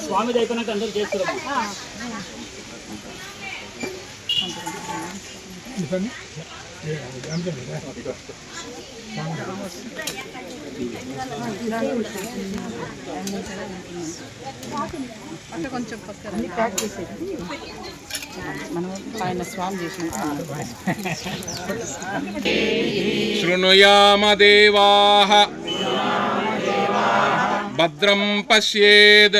స్వామి అయిపోయినాక అందరూ చేస్తారు. కొంచెం ప్యాక్ చేసేది మనం ఆయన స్వామి చేసిన శృణుయామ దేవాః భద్రం పశ్యేద్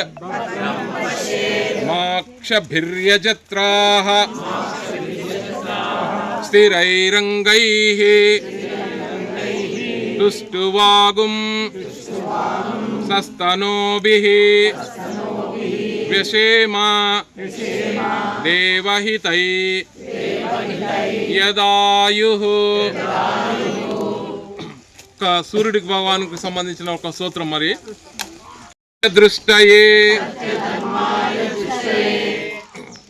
మాక్షభిర్యజత్రాః స్థిరైరంగైః తుష్టువాగుం సస్తనోభిః వ్యశేమ దేవహితై యదాయుః. సూర్యుడికి భగవానికి సంబంధించిన ఒక సూత్రం. మరి దృష్టయే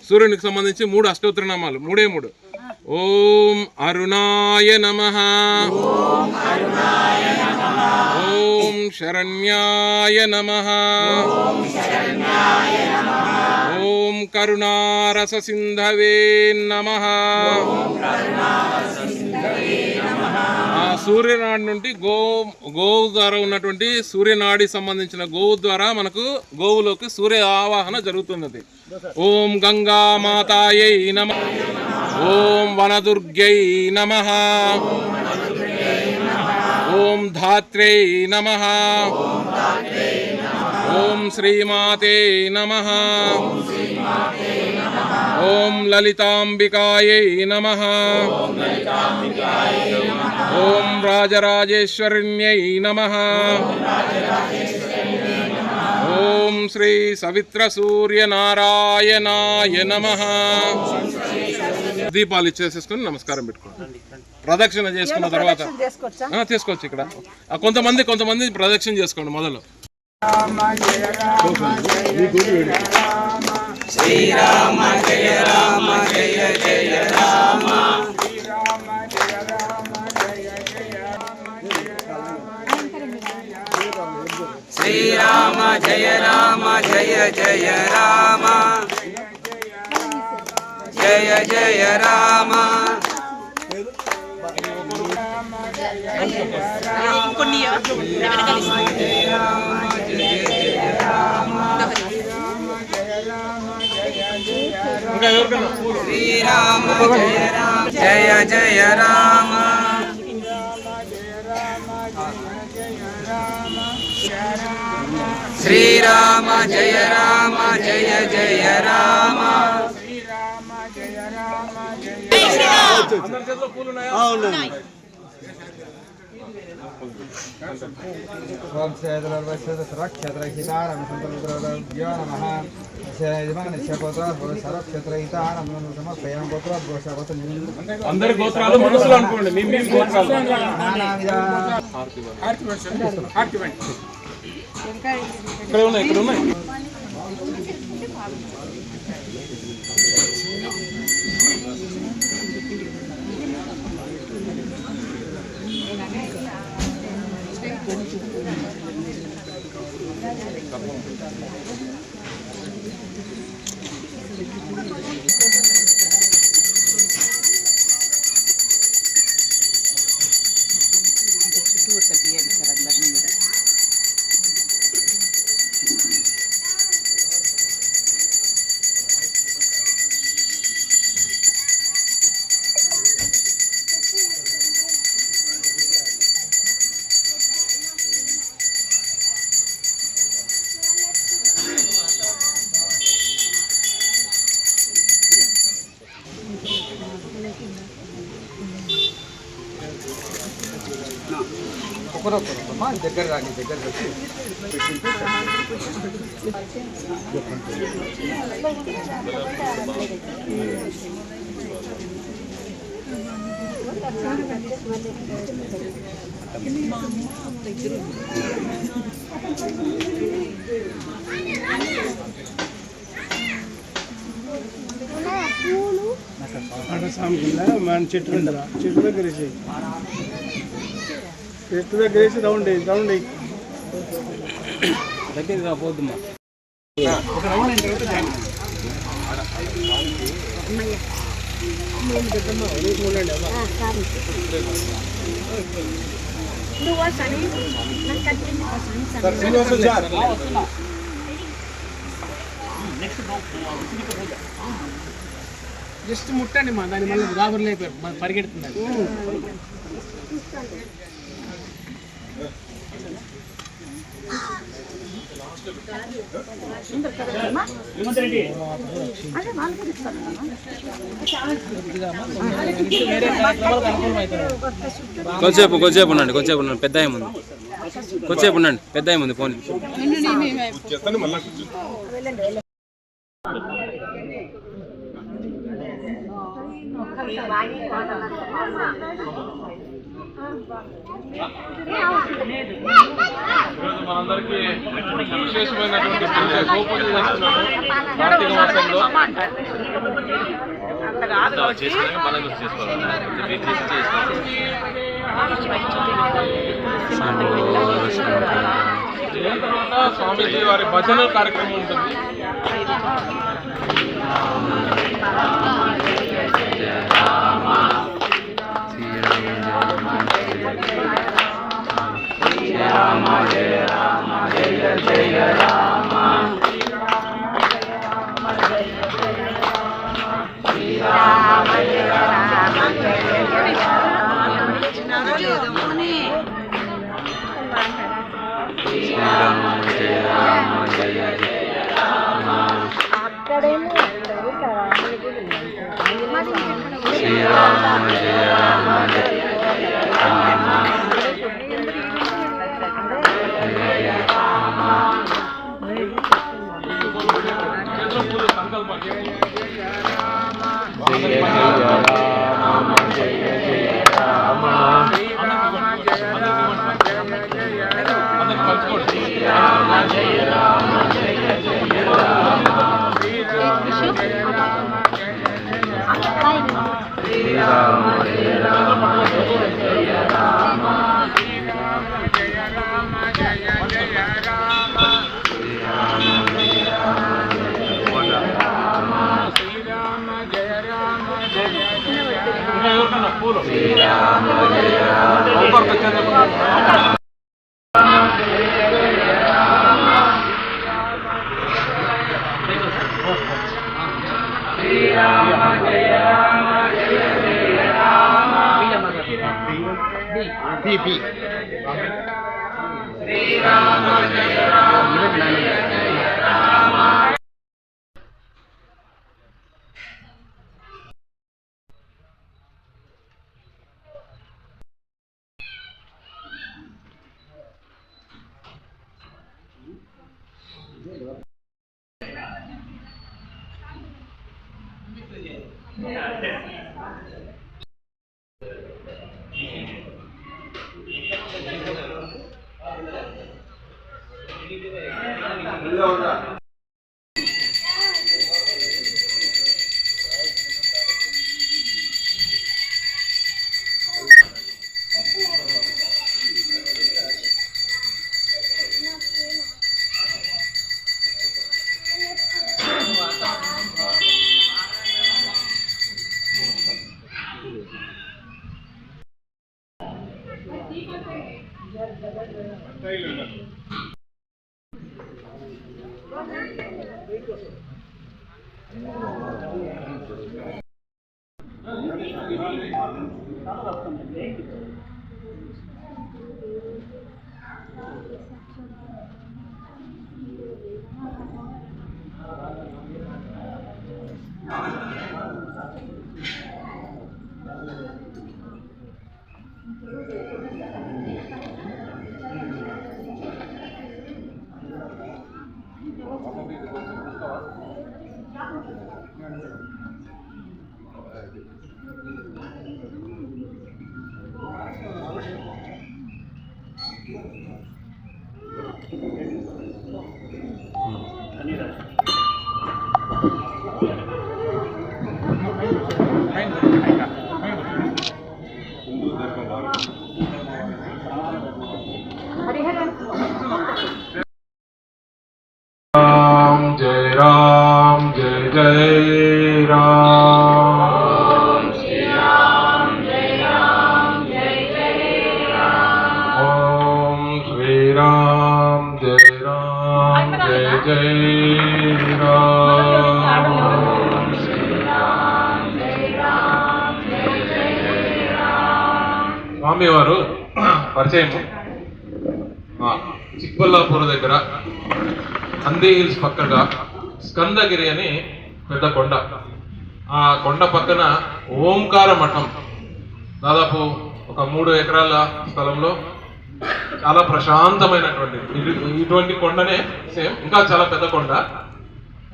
సూర్యునికి సంబంధించి 3 అష్టోత్తర నామాలు, 3 ఓం అరుణాయ నమః, ఓం శరణ్యాయ నమః, ఓం కరుణారస సింధవే నమః. ఆ సూర్యనాడి నుండి గోవు ద్వారా ఉన్నటువంటి సూర్యనాడి సంబంధించిన గోవు ద్వారా మనకు గోవులోకి సూర్య ఆవాహన జరుగుతున్నది. ఓం గంగా మాతాయై నమః, ఓం వనదుర్గై నమః, ఓం ధాత్ర్యై నమః, ఓం శ్రీమాతే నమః, ఓం లలితాంబికాయై నమః, ఓం రాజరాజేశ్వరిణ్యై నమః, ఓం శ్రీ సవిత్ర సూర్యనారాయణాయ నమః. దీపాలు ఇచ్చేసేసుకుని నమస్కారం పెట్టుకోండి. ప్రదక్షిణ చేసుకున్న తర్వాత తీసుకోవచ్చు. ఇక్కడ కొంతమంది ప్రదక్షిణ చేసుకోండి. మొదలు శ్రీరామ జయ రామ జయ జయ రామ, శ్రీరామ జయ రామ జయ జయ రామ, జయ జయ రామ. శ్రీరామ జయ రామ జయ జయ రామ, శ్రీరామ జయ రామ జయ జయ రామ. ఓం క్షేత్రక్షేత్రహితారమసంతరుద్రవ్యో నమః. అందరి గోత్రాలు మనసులో అనుకోండి. మీ గోత్రాలు ఇక్కడ ఉన్నాయి. దగ్గర రాని దగ్గర వచ్చి స్వామి కింద మన చెట్టు దగ్గర వేసి రౌండ్ అయ్యి దగ్గర పోద్దమ్మా. ఒక రౌండ్ అయిన తర్వాత జాయిన్ జస్ట్ ముట్టండి మా దాని మళ్ళీ గాబుర్లు అయిపోయారు పరిగెడుతున్నారు. కొంచెంసేపు ఉండండి పెద్ద ఏముంది కొంచెంసేపు ఉండండి పెద్ద ఏముంది ఫోన్ మనందరికీ విశేషమైనటువంటి గోపూజ చేస్తున్నాము కార్తీక మాసంలో. తర్వాత స్వామీజీ వారి భజన కార్యక్రమం ఉంటుంది. రామ జయ రామ జయ జయ రామ శ్రీరామ జయ రామ జయ జయ శ్రీరామ జయ రామ జయ జయ రామ శ్రీరామ జయ రామ జయ జయ రామ శ్రీరామ్ జయ జయ రామ్. ఓం శ్రీరామ్ జయ రామ్ జయ జయ రామ్. స్వామివారు పరిచయం చిక్బల్లాపూర్ దగ్గర అందే హిల్స్ పక్కగా స్కందగిరి అని పెద్ద కొండ, ఆ కొండ పక్కన ఓంకార మఠం దాదాపు ఒక 3 ఎకరాల స్థలంలో చాలా ప్రశాంతమైనటువంటి ఇటువంటి కొండనే సేమ్ ఇంకా చాలా పెద్ద కొండ.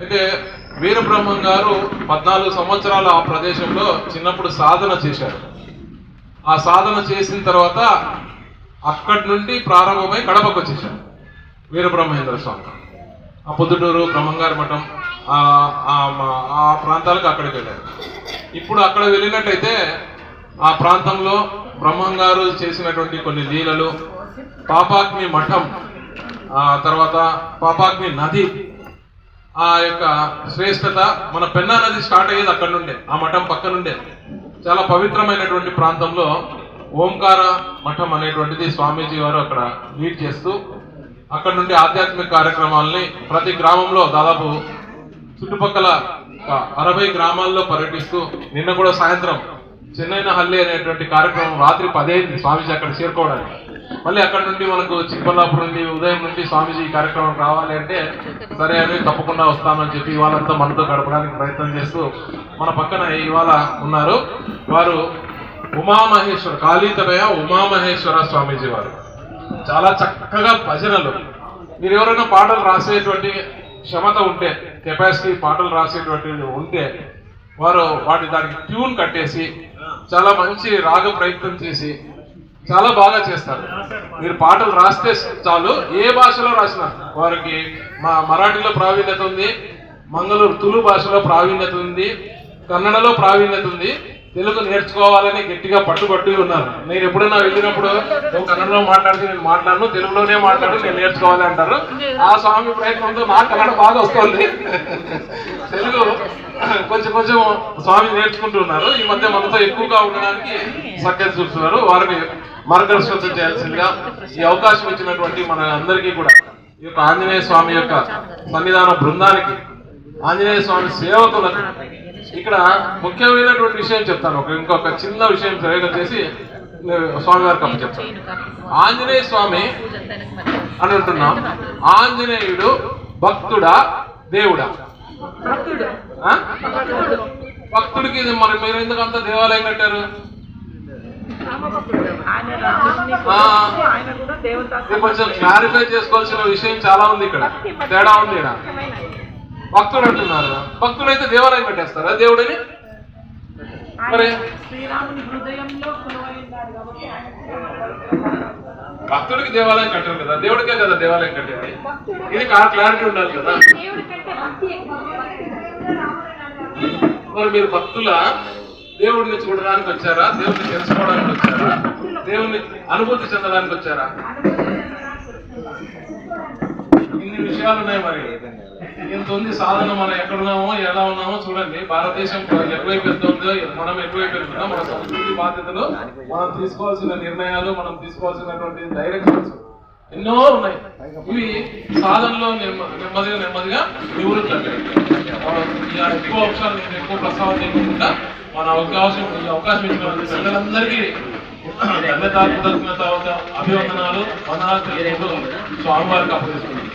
అయితే వీరబ్రహ్మం గారు 14 సంవత్సరాలు ఆ ప్రదేశంలో చిన్నప్పుడు సాధన చేశారు. ఆ సాధన చేసిన తర్వాత అక్కడి నుండి ప్రారంభమై కడపకు వచ్చేసారు వీరబ్రహ్మేంద్ర స్వామి. ఆ పొద్దుటూరు బ్రహ్మంగారి మఠం ఆ ప్రాంతాలకు అక్కడికి వెళ్ళారు. ఇప్పుడు అక్కడ వెళ్ళినట్టయితే ఆ ప్రాంతంలో బ్రహ్మంగారు చేసినటువంటి కొన్ని లీలలు, పాపాగ్ని మఠం, తర్వాత పాపాగ్ని నది, ఆ యొక్క శ్రేష్టత, మన పెన్నా నది స్టార్ట్ అయ్యేది అక్కడ నుండే, ఆ మఠం పక్క నుండే. చాలా పవిత్రమైనటువంటి ప్రాంతంలో ఓంకార మఠం అనేటువంటిది స్వామీజీ వారు అక్కడ లీడ్ చేస్తూ అక్కడ నుండి ఆధ్యాత్మిక కార్యక్రమాలని ప్రతి గ్రామంలో దాదాపు చుట్టుపక్కల 60 గ్రామాల్లో పర్యటిస్తూ, నిన్న కూడా సాయంత్రం చెన్నైన హల్లి అనేటువంటి కార్యక్రమం రాత్రి 10 అయింది స్వామీజీ అక్కడ చేరుకోవడానికి. మళ్ళీ అక్కడ నుండి మనకు చిక్బల్లాపూర్ నుండి ఉదయం నుండి స్వామీజీ ఈ కార్యక్రమం రావాలి అంటే సరే అని తప్పకుండా వస్తామని చెప్పి ఇవాళంతా మనతో గడపడానికి ప్రయత్నం చేస్తూ మన పక్కన ఇవాళ ఉన్నారు. వారు ఉమామహేశ్వర కాళీతనయ ఉమామహేశ్వర స్వామీజీ వారు. చాలా చక్కగా భజనలు, మీరు ఎవరైనా పాటలు రాసేటువంటి క్షమత ఉంటే, కెపాసిటీ పాటలు రాసేటువంటి ఉంటే వారు దానికి ట్యూన్ కట్టేసి చాలా మంచి రాగ ప్రయత్నం చేసి చాలా బాగా చేస్తారు. మీరు పాటలు రాస్తే చాలు, ఏ భాషలో రాసినా వారికి మరాఠీలో ప్రావీణ్యత ఉంది, మంగళూరు తులు భాషలో ప్రావీణ్యత ఉంది, కన్నడలో ప్రావీణ్యత ఉంది. తెలుగు నేర్చుకోవాలని గట్టిగా పట్టుబట్టి ఉన్నారు. నేను ఎప్పుడైనా వెళ్ళినప్పుడు నువ్వు కన్నడలో మాట్లాడితే నేను మాట్లాడను, తెలుగులోనే మాట్లాడు, నేను నేర్చుకోవాలి అంటారు. ఆ స్వామి ప్రయత్నంతో నా కన్నడ బాగా వస్తుంది, తెలుగు కొంచెం కొంచెం స్వామి నేర్చుకుంటూ ఉన్నారు. ఈ మధ్య మనతో ఎక్కువగా ఉండడానికి సక్సెస్ చూస్తున్నారు. వారిని మార్గదర్శనం చేయాల్సిందిగా ఈ అవకాశం ఇచ్చినటువంటి మన అందరికీ కూడా, ఈ యొక్క ఆంజనేయ స్వామి యొక్క సన్నిధాన బృందానికి, ఆంజనేయ స్వామి సేవకులకు ఇక్కడ ముఖ్యమైనటువంటి విషయం చెప్తాను. ఇంకొక చిన్న విషయం ప్రయోగం చేసి స్వామి వారికి అప్పు చెప్తాను. ఆంజనేయ స్వామి అని అంటున్నాం. ఆంజనేయుడు భక్తుడా దేవుడా? భక్తుడికి మరి మీరు ఎందుకంత దేవాలయం కట్టారు? కొంచెం క్లారిఫై చేసుకోవాల్సిన విషయం చాలా ఉంది, ఇక్కడ తేడా ఉంది. ఇక్కడ భక్తుడు అంటున్నారు, భక్తుడైతే దేవాలయం కట్టేస్తారా దేవుడిని? మరి భక్తుడికి దేవాలయం కట్టారు కదా, దేవుడికే కదా దేవాలయం కట్టేది. ఇది క్లారిటీ ఉండాలి కదా. మరి మీరు భక్తుల దేవుడిని చూడడానికి వచ్చారా, దేవుడిని తెలుసుకోవడానికి వచ్చారా, దేవుడిని అనుభూతి చెందడానికి వచ్చారా? ఇన్ని విషయాలు ఉన్నాయి. మరి ఇంత ఉంది సాధన. మనం ఎక్కడున్నామో ఎలా ఉన్నామో చూడండి. భారతదేశం ఎటువైపు వెళ్తుందో, మనం ఎటువైపు వెళ్తున్నాం, మన సంస్కృతి బాధ్యతలు, మనం తీసుకోవాల్సిన నిర్ణయాలు, మనం తీసుకోవాల్సినటువంటి డైరెక్షన్స్ ఎన్నో ఉన్నాయి. ఇవి సాధనలో నెమ్మదిగా నివృత్తి అంటే ఎక్కువ అంశాలు నేను ఎక్కువ ప్రస్తావన చేయకుండా మన అవకాశం ఇచ్చిన ప్రజలందరికీ కృతజ్ఞత అభివందనాలు వందనాలు స్వామివారికి అప్పగిస్తున్నాను.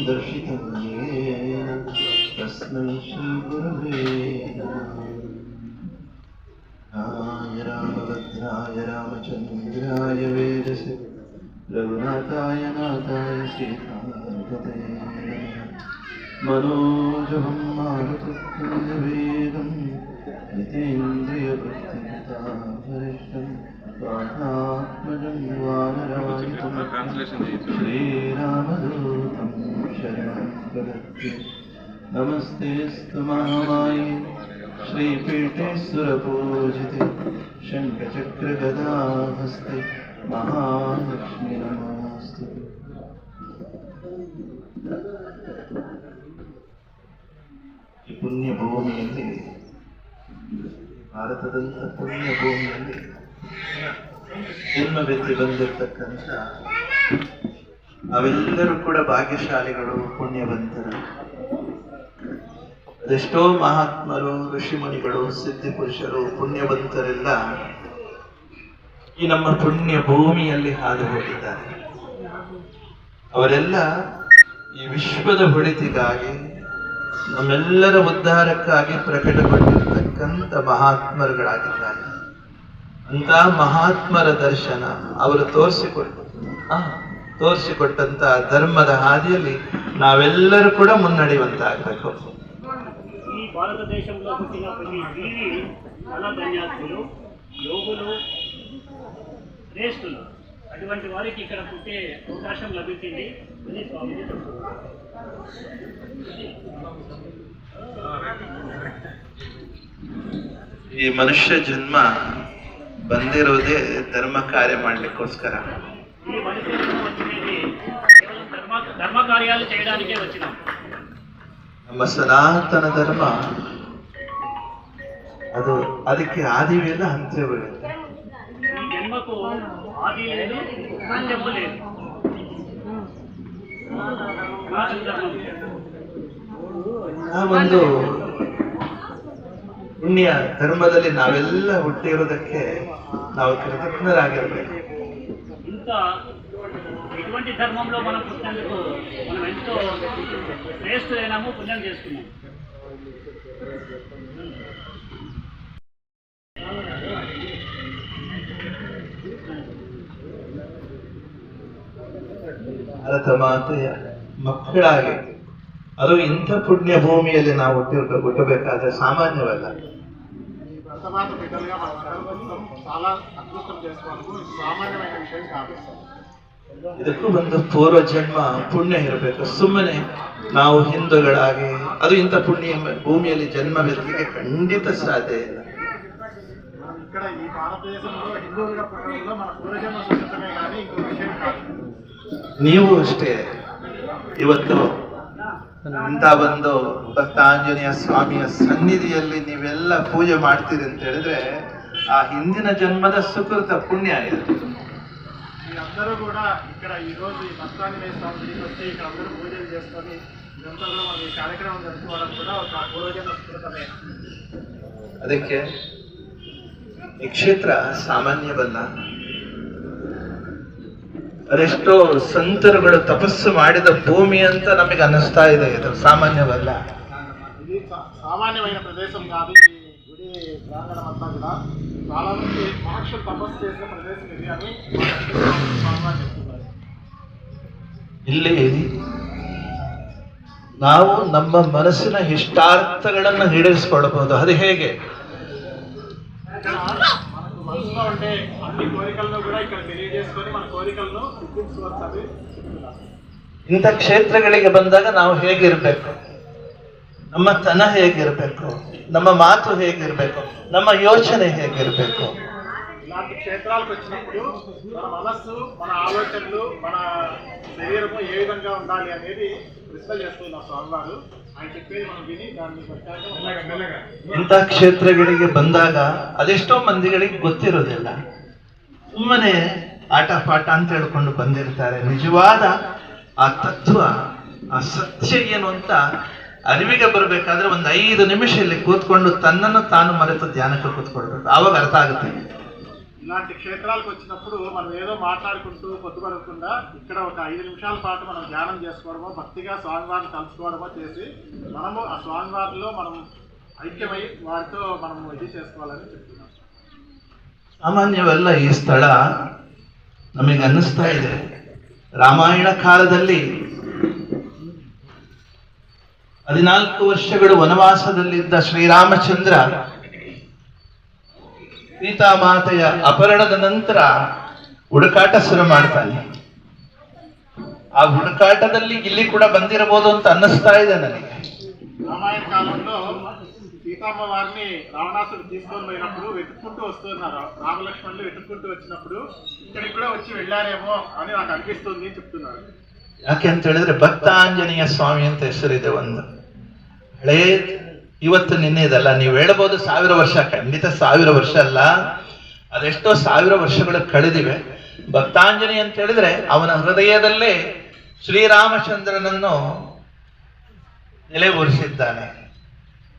दर्शितं येन तस्मै श्रीगुरवे नमः। रामभद्राय रामचन्द्राय वेदसे रघुनाथाय नाथाय सीतापतये नमः। मनोजवं मारुततुल्यवेगं जितेन्द्रियवृत्तिगताभरिष्टं वातात्मजं वानरायितं श्रीरामदूतं शरणं प्रपद्ये। नमस्तेऽस्तु महामाये श्रीपीठे सुरपूजिते शङ्खचक्रगदाहस्ते महालक्ष्मी नमोऽस्तुते। ಈ ಪುಣ್ಯ ಭೂಮಿಯಲ್ಲಿ, ಭಾರತದಂಥ ಪುಣ್ಯ ಭೂಮಿಯಲ್ಲಿ ಜನ್ಮವೆತ್ತಿ ಬಂದಿರತಕ್ಕಂಥ ಅವೆಲ್ಲರೂ ಕೂಡ ಭಾಗ್ಯಶಾಲಿಗಳು, ಪುಣ್ಯವಂತರು. ಅದೆಷ್ಟೋ ಮಹಾತ್ಮರು, ಋಷಿಮುನಿಗಳು, ಸಿದ್ಧಿಪುರುಷರು, ಪುಣ್ಯವಂತರೆಲ್ಲ ಈ ನಮ್ಮ ಪುಣ್ಯ ಭೂಮಿಯಲ್ಲಿ ಹಾದು ಹೋಗಿದ್ದಾರೆ. ಅವರೆಲ್ಲ ಈ ವಿಶ್ವದ ಒಳಿತಿಗಾಗಿ, ನಮ್ಮೆಲ್ಲರ ಉದ್ಧಾರಕ್ಕಾಗಿ ಪ್ರಕಟಗೊಂಡಿರ್ತಕ್ಕಂಥ ಮಹಾತ್ಮರುಗಳಾಗಿದ್ದಾರೆ. ಅಂತ ಮಹಾತ್ಮರ ದರ್ಶನ, ಅವರು ತೋರಿಸಿಕೊಟ್ಟಂತ ಧರ್ಮದ ಹಾದಿಯಲ್ಲಿ ನಾವೆಲ್ಲರೂ ಕೂಡ ಮುನ್ನಡೆಯುವಂತಾಗಬೇಕು. ఈ భారతదేశంలో పుట్టిన ప్రతి జీవి చాలా ధన్యాత్ములు, యోగులు, శ్రేష్ఠులు. అటువంటి వారికి ఇక్కడ పుట్టే అవకాశం లభించింది అని స్వామిజీ చెప్తున్నారు. ಈ ಮನುಷ್ಯ ಜನ್ಮ ಬಂದಿರೋದೇ ಧರ್ಮ ಕಾರ್ಯ ಮಾಡ್ಲಿಕ್ಕೋಸ್ಕರ. ఈ మనిషి వచ్చినది కేవలం ధర్మ కార్యాలు చేయడానికే వచ్చినాం. ನಮ್ಮ ಸನಾತನ ಧರ್ಮ ಅದು ಅದಕ್ಕೆ ಆದಿವಿಲ್ಲ, ಅಂತ್ಯವಿಲ್ಲ. ఈ జన్మకు ఆది లేదు, అంత్యము లేదు. ಆ ಒಂದು ಪುಣ್ಯ ಧರ್ಮದಲ್ಲಿ ನಾವೆಲ್ಲ ಹುಟ್ಟಿರೋದಕ್ಕೆ ನಾವು ಕೃತಜ್ಞರಾಗಿರ್ಬೇಕು. ఇంత ఇటువంటి ధర్మంలో మనం పుట్టినందుకు మనం ఎంతో శ్రేష్ఠులైనాము, పుణ్యం చేసుకున్నాం. ಭಾರತ ಮಾತೆಯ ಮಕ್ಕಳಾಗಿ, ಅದು ಇಂಥ ಪುಣ್ಯ ಭೂಮಿಯಲ್ಲಿ ನಾವು ಹುಟ್ಟಬೇಕಾದ್ರೆ ಸಾಮಾನ್ಯವಲ್ಲ. భరతమాత బిడ్డలుగా మన చాలా అదృష్టం చేసుకోవడం సామాన్యమైన విషయం కాదు. ಇದಕ್ಕೂ ಒಂದು ಪೂರ್ವ ಜನ್ಮ ಪುಣ್ಯ ಇರಬೇಕು. ಸುಮ್ಮನೆ ನಾವು ಹಿಂದೂಗಳಾಗಿ ಅದು ಇಂಥ ಪುಣ್ಯ ಭೂಮಿಯಲ್ಲಿ ಜನ್ಮವೆತ್ತಲಿಕ್ಕೆ ಖಂಡಿತ ಸಾಧ್ಯ ಇಲ್ಲ. ఇక్కడ ఈ భారతదేశంలో హిందువులుగా పుట్టడంలో మన పూర్వజన్మ సుకృతమే కానీ ఇంకో విషయం కాదు. ನೀವು ಅಷ್ಟೇ ಇವತ್ತು ಇಂಥ ಒಂದು ಭಕ್ತಾಂಜನೇಯ ಸ್ವಾಮಿಯ ಸನ್ನಿಧಿಯಲ್ಲಿ ನೀವೆಲ್ಲ ಪೂಜೆ ಮಾಡ್ತೀರಿ ಅಂತ ಹೇಳಿದ್ರೆ ಆ ಹಿಂದಿನ ಜನ್ಮದ ಸುಕೃತ ಪುಣ್ಯ ಇದೆ. మీరందరూ కూడా ఇక్కడ ఈ రోజు ఈ భక్తాంజనేయ స్వామి గుడికి వచ్చి ఇక్కడ అందరూ పూజలు చేసుకొని ఇదంతా కూడా మన ఈ కార్యక్రమం జరుపుకోవడం కూడా ఒక పూర్వజన్మ సుకృతమే. ಅದಕ್ಕೆ ಈ ಕ್ಷೇತ್ರ ಸಾಮಾನ್ಯವಲ್ಲ. ಅದೆಷ್ಟೋ ಸಂತರುಗಳು ತಪಸ್ಸು ಮಾಡಿದ ಭೂಮಿ ಅಂತ ನಮಗೆ ಅನ್ನಿಸ್ತಾ ಇದೆ. ಇದು ಸಾಮಾನ್ಯವಲ್ಲ. ఇది సామాన్యమైన ప్రదేశం కాదు. ఈ గుడి ప్రాంగణం అంతా కూడా చాలా మంది మహర్షులు తపస్సు చేసిన ప్రదేశం ఇది అని స్వామివారు చెప్తున్నారు. ಇಲ್ಲಿ ನಾವು ನಮ್ಮ ಮನಸ್ಸಿನ ಇಷ್ಟಾರ್ಥಗಳನ್ನು ಈಡೇರಿಸಿಕೊಳ್ಳಬಹುದು. ಅದು ಹೇಗೆ? మనకు మనసులో ఉండే అన్ని కోరికలను కూడా ఇక్కడ తెలియజేసుకొని మన కోరికలను సిద్ధించుకోవచ్చు. ಇಂಥ ಕ್ಷೇತ್ರಗಳಿಗೆ ಬಂದಾಗ ನಾವು ಹೇಗಿರ್ಬೇಕು, ನಮ್ಮ ತನ ಹೇಗಿರ್ಬೇಕು, ನಮ್ಮ ಮಾತು ಹೇಗಿರ್ಬೇಕು, ನಮ್ಮ ಯೋಚನೆ ಹೇಗಿರ್ಬೇಕು. ఇలాంటి క్షేత్రాలకు వచ్చినప్పుడు మన మనస్సు, మన ఆలోచనలు, మన శరీరము ఏ విధంగా ఉండాలి అనేది ప్రశ్న చేస్తున్నారు స్వామివారు. ఆయన చెప్పేది మనం విని దాన్ని ప్రకారంగా ಇಂಥ ಕ್ಷೇತ್ರಗಳಿಗೆ ಬಂದಾಗ ಅದೆಷ್ಟೋ ಮಂದಿಗಳಿಗೆ ಗೊತ್ತಿರೋದಿಲ್ಲ. ಸುಮ್ಮನೆ ಆಟ ಪಾಠ ಅಂತ ಹೇಳ್ಕೊಂಡು ಬಂದಿರ್ತಾರೆ. ನಿಜವಾದ ಆ ತತ್ವ, ಆ ಸತ್ಯ ಏನು ಅಂತ ಅರಿವಿಗೆ ಬರಬೇಕಾದ್ರೆ ಒಂದು 5 ನಿಮಿಷ ಇಲ್ಲಿ ಕೂತ್ಕೊಂಡು ತನ್ನನ್ನು ತಾನು ಮರೆತು ಧ್ಯಾನಕ್ಕೆ ಕೂತ್ಕೊಳ್ಬೇಕು. ಆವಾಗ ಅರ್ಥ ಆಗುತ್ತೆ. ఇలాంటి క్షేత్రాలకు వచ్చినప్పుడు మనం ఏదో మాట్లాడుకుంటూ పొద్దుపడకుండా ఇక్కడ ఒక 5 నిమిషాల పాటు మనం ధ్యానం చేసుకోవడమో, భక్తిగా స్వామివారిని కలుసుకోవడమో చేసి మనము ఆ స్వామివారిలో మనం ಐಕ್ಯಮೈ ವಾರಿతో మనం ఇది చేసుకోవాలని చెప్తున్నాం. ಸಾಮಾನ್ಯವಲ್ಲ ಈ ಸ್ಥಳ. ನಮಗೆ ಅನ್ನಿಸ್ತಾ ಇದೆ ರಾಮಾಯಣ ಕಾಲದಲ್ಲಿ 14 ವರ್ಷಗಳು ವನವಾಸದಲ್ಲಿದ್ದ ಶ್ರೀರಾಮಚಂದ್ರ ಸೀತಾಮಾತೆಯ ಅಪಹರಣದ ನಂತರ ಹುಡುಕಾಟ ಶುರು ಮಾಡ್ತಾನೆ. ಆ ಹುಡುಕಾಟದಲ್ಲಿ ಇಲ್ಲಿ ಕೂಡ ಬಂದಿರಬಹುದು ಅಂತ ಅನ್ನಿಸ್ತಾ ಇದೆ ನನಗೆ. రామాయణ కాలంలో సీతమ్మ వారిని రావణాసుడు తీసుకొని పోయినప్పుడు వెతుక్కుంటూ వస్తున్నారు. రామలక్ష్మణులు వెతుక్కుంటూ వచ్చినప్పుడు ఇక్కడికి కూడా వచ్చి వెళ్ళారేమో అని నాకు అనిపిస్తుంది చెప్తున్నారు. ಯಾಕೆ ಅಂತ ಹೇಳಿದ್ರೆ ಭಕ್ತ ಆಂಜನೇಯ ಸ್ವಾಮಿ ಅಂತ ಹೆಸರಿದೆ. ಒಂದು ಹಳೇ ಇವತ್ತು ನಿನ್ನೆದಲ್ಲ. ನೀವು ಹೇಳಬಹುದು 1000 ವರ್ಷ, ಖಂಡಿತ 1000 ವರ್ಷ ಅಲ್ಲ, ಅದೆಷ್ಟೋ 1000 ವರ್ಷಗಳು ಕಳೆದಿವೆ. ಭಕ್ತಾಂಜನೇಯ ಅಂತ ಹೇಳಿದ್ರೆ ಅವನ ಹೃದಯದಲ್ಲೇ ಶ್ರೀರಾಮಚಂದ್ರನನ್ನು ನೆಲೆಯೂರಿಸಿದ್ದಾನೆ.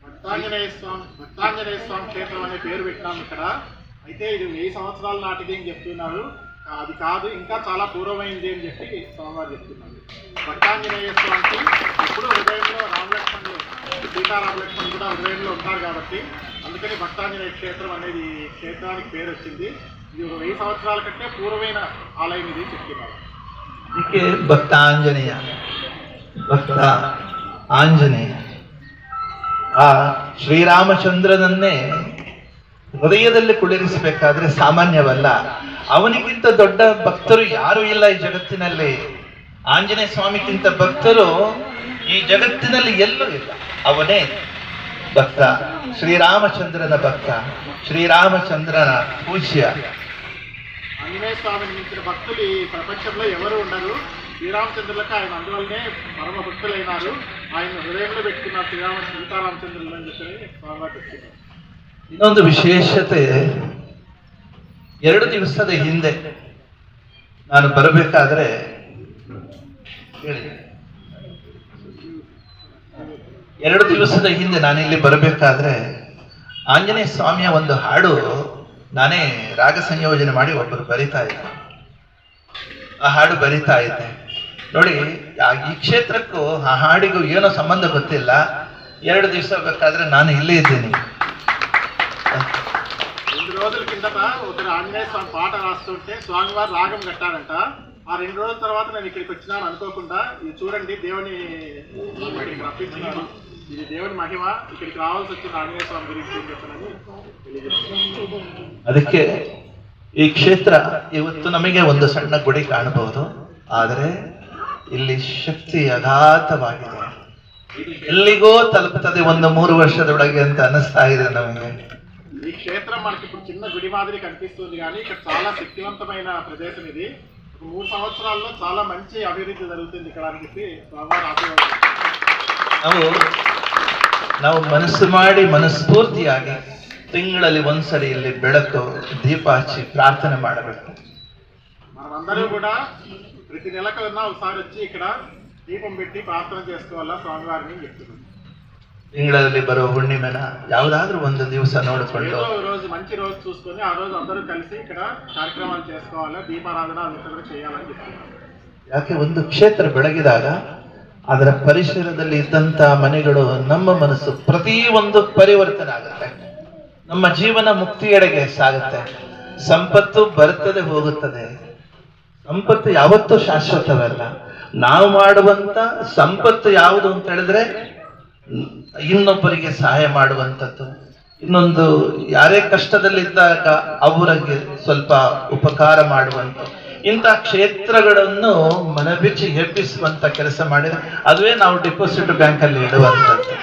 భక్తాంజనేయ స్వామి క్షేత్రం అనే పేరు పెట్టినాం ఇక్కడ. అయితే ఇది 1000 సంవత్సరాల నాటిది అని చెప్తున్నారు. అది కాదు, ఇంకా చాలా పూర్వమైంది అని చెప్పి స్వామివారు చెప్తున్నారు. భక్తాంజనేయ స్వామికి ఎప్పుడు హృదయంలో రామలక్ష్మణులు, సీతారామలక్ష్మణులు కూడా హృదయంలో ఉంటారు కాబట్టి అందుకని భక్తాంజనేయ క్షేత్రం అనేది క్షేత్రానికి పేరు వచ్చింది. ఇది 1000 సంవత్సరాల కంటే పూర్వమైన ఆలయం ఇది చెప్తున్నారు. ಇದಕ್ಕೆ ಭಕ್ತ ಆಂಜನೇಯ ಆ ಶ್ರೀರಾಮಚಂದ್ರನನ್ನೇ ಹೃದಯದಲ್ಲಿ ಕುಳ್ಳಿರಿಸಬೇಕಾದ್ರೆ ಸಾಮಾನ್ಯವಲ್ಲ. ಅವನಿಗಿಂತ ದೊಡ್ಡ ಭಕ್ತರು ಯಾರೂ ಇಲ್ಲ ಈ ಜಗತ್ತಿನಲ್ಲಿ. ಆಂಜನೇಯ ಸ್ವಾಮಿಗಿಂತ ಭಕ್ತರು ಈ ಜಗತ್ತಿನಲ್ಲಿ ಎಲ್ಲೂ ಇಲ್ಲ. ಅವನೇ ಭಕ್ತ, ಶ್ರೀರಾಮಚಂದ್ರನ ಭಕ್ತ, శ్రీరామచంద్రన పూజ్య. ఆంజనేయ స్వామిని మించిన భక్తులు ఈ ప్రపంచంలో ఎవరు ఉండరు. శ్రీరామచంద్రులకు ఆయన అందువల్లనే పరమ భక్తులైనారు. ఆయన హృదయంలో పెట్టుకున్నారు సీతారామచంద్రులు అని చెప్పి స్వామివారు చెప్తున్నారు. ಇನ್ನೊಂದು ವಿಶೇಷತೆ, 2 ದಿವಸದ ಹಿಂದೆ ನಾನು ಬರಬೇಕಾದ್ರೆ ಹೇಳಿ, 2 ದಿವಸದ ಹಿಂದೆ ನಾನಿಲ್ಲಿ ಬರಬೇಕಾದ್ರೆ ಆಂಜನೇಯ ಸ್ವಾಮಿಯ ಒಂದು ಹಾಡು ನಾನೇ ರಾಗ ಸಂಯೋಜನೆ ಮಾಡಿ ಒಬ್ಬರು ಬರಿತಾ ಇದ್ದೆ. ಆ ಹಾಡು ಬರಿತಾ ಇದ್ದೆ ನೋಡಿ. ಈ ಕ್ಷೇತ್ರಕ್ಕೂ ಆ ಹಾಡಿಗೂ ಏನೋ ಸಂಬಂಧ ಗೊತ್ತಿಲ್ಲ. 2 ದಿವಸ ಬೇಕಾದ್ರೆ ನಾನು ಇಲ್ಲೇ ಇದ್ದೀನಿ. 2 రోజుల కిందట ఒకరు ఆంజనేయ స్వామి పాట రాస్తుంటే స్వామివారు రాగం కట్టారంట. ఆ 2 రోజుల తర్వాత నేను ఇక్కడికి వచ్చినాను అనుకోకుండా. ఇది చూడండి, దేవుని ఇక్కడికి రప్పించినాను. ఇది దేవుని మహిమ. ఇక్కడికి రావాల్సి వచ్చింది ఆంజనేయ స్వామి గురించి ఏం చెప్పాలని తెలియజేస్తున్నాను. ಅದಕ್ಕೆ ಈ ಕ್ಷೇತ್ರ ಇವತ್ತು ನಮಗೆ ಒಂದು ಸಣ್ಣ ಗುಡಿ ಕಾಣಬಹುದು, ಆದರೆ ಇಲ್ಲಿ ಶಕ್ತಿ ಅಗಾಧವಾಗಿದೆ. ಎಲ್ಲಿಗೋ ತಲುಪುತ್ತದೆ 1-3 ವರ್ಷದೊಳಗೆ ಅಂತ ಅನಿಸ್ತಾ ಇದೆ ನಮಗೆ. ఈ క్షేత్రం మనకి ఇప్పుడు చిన్న గుడి మాదిరి కనిపిస్తుంది, కానీ ఇక్కడ చాలా శక్తివంతమైన ప్రదేశం ఇది. 3 సంవత్సరాల్లో చాలా మంచి అభివృద్ధి జరుగుతుంది ఇక్కడ అని చెప్పి స్వామివారి ఆశీర్వాదం. ನಾವು ಮನಸ್ಸು ಮಾಡಿ ಮನಸ್ಫೂರ್ತಿಯಾಗಿ ತಿಂಗಳಲ್ಲಿ ಒಂದ್ಸರಿ ಇಲ್ಲಿ ಬೆಳಕು ದೀಪ ಹಚ್ಚಿ ಪ್ರಾರ್ಥನೆ ಮಾಡಬೇಕು. మనమందరూ కూడా ప్రతి నెలకన్నా ఒకసారి వచ్చి ఇక్కడ దీపం పెట్టి ప్రార్థన చేసుకోవాలా స్వామివారిని చెప్తున్నాం. ತಿಂಗಳಲ್ಲಿ ಬರೋ ಹುಣ್ಣಿಮೆನ ಯಾವುದಾದ್ರೂ ಒಂದು ದಿವಸ ನೋಡಿಕೊಂಡು ఏదో రోజు మంచి రోజు చూసుకొని ఆ రోజు అందరూ కలిసి ఇక్కడ కార్యక్రమాలు చేసుకోవాలా, దీపారాధన అదంతా కూడా చేయాలని చెప్తున్నాం. ಯಾಕೆ ಒಂದು ಕ್ಷೇತ್ರ ಬೆಳಗಿದಾಗ ಅದರ ಪರಿಸರದಲ್ಲಿ ಇದ್ದಂತ ಮನೆಗಳು, ನಮ್ಮ ಮನಸ್ಸು ಪ್ರತಿಯೊಂದು ಪರಿವರ್ತನೆ ಆಗುತ್ತೆ. ನಮ್ಮ ಜೀವನ ಮುಕ್ತಿಯೆಡೆಗೆ ಸಾಗುತ್ತೆ. ಸಂಪತ್ತು ಬರುತ್ತದೆ ಹೋಗುತ್ತದೆ. ಸಂಪತ್ತು ಯಾವತ್ತೂ ಶಾಶ್ವತವಲ್ಲ. ನಾವು ಮಾಡುವಂತ ಸಂಪತ್ತು ಯಾವುದು ಅಂತ ಹೇಳಿದ್ರೆ ಇನ್ನೊಬ್ಬರಿಗೆ ಸಹಾಯ ಮಾಡುವಂಥದ್ದು, ಇನ್ನೊಂದು ಯಾರೇ ಕಷ್ಟದಲ್ಲಿದ್ದಾಗ ಅವರಿಗೆ ಸ್ವಲ್ಪ ಉಪಕಾರ ಮಾಡುವಂಥ ಇಂಥ ಕ್ಷೇತ್ರಗಳನ್ನು ಮನಬಿಚ್ಚಿ ಎಬ್ಬಿಸುವಂತ ಕೆಲಸ ಮಾಡಿದ್ರೆ ಅದುವೇ ನಾವು ಡಿಪಾಸಿಟ್ ಬ್ಯಾಂಕ್ ಅಲ್ಲಿ ಇಡುವಂಥದ್ದು.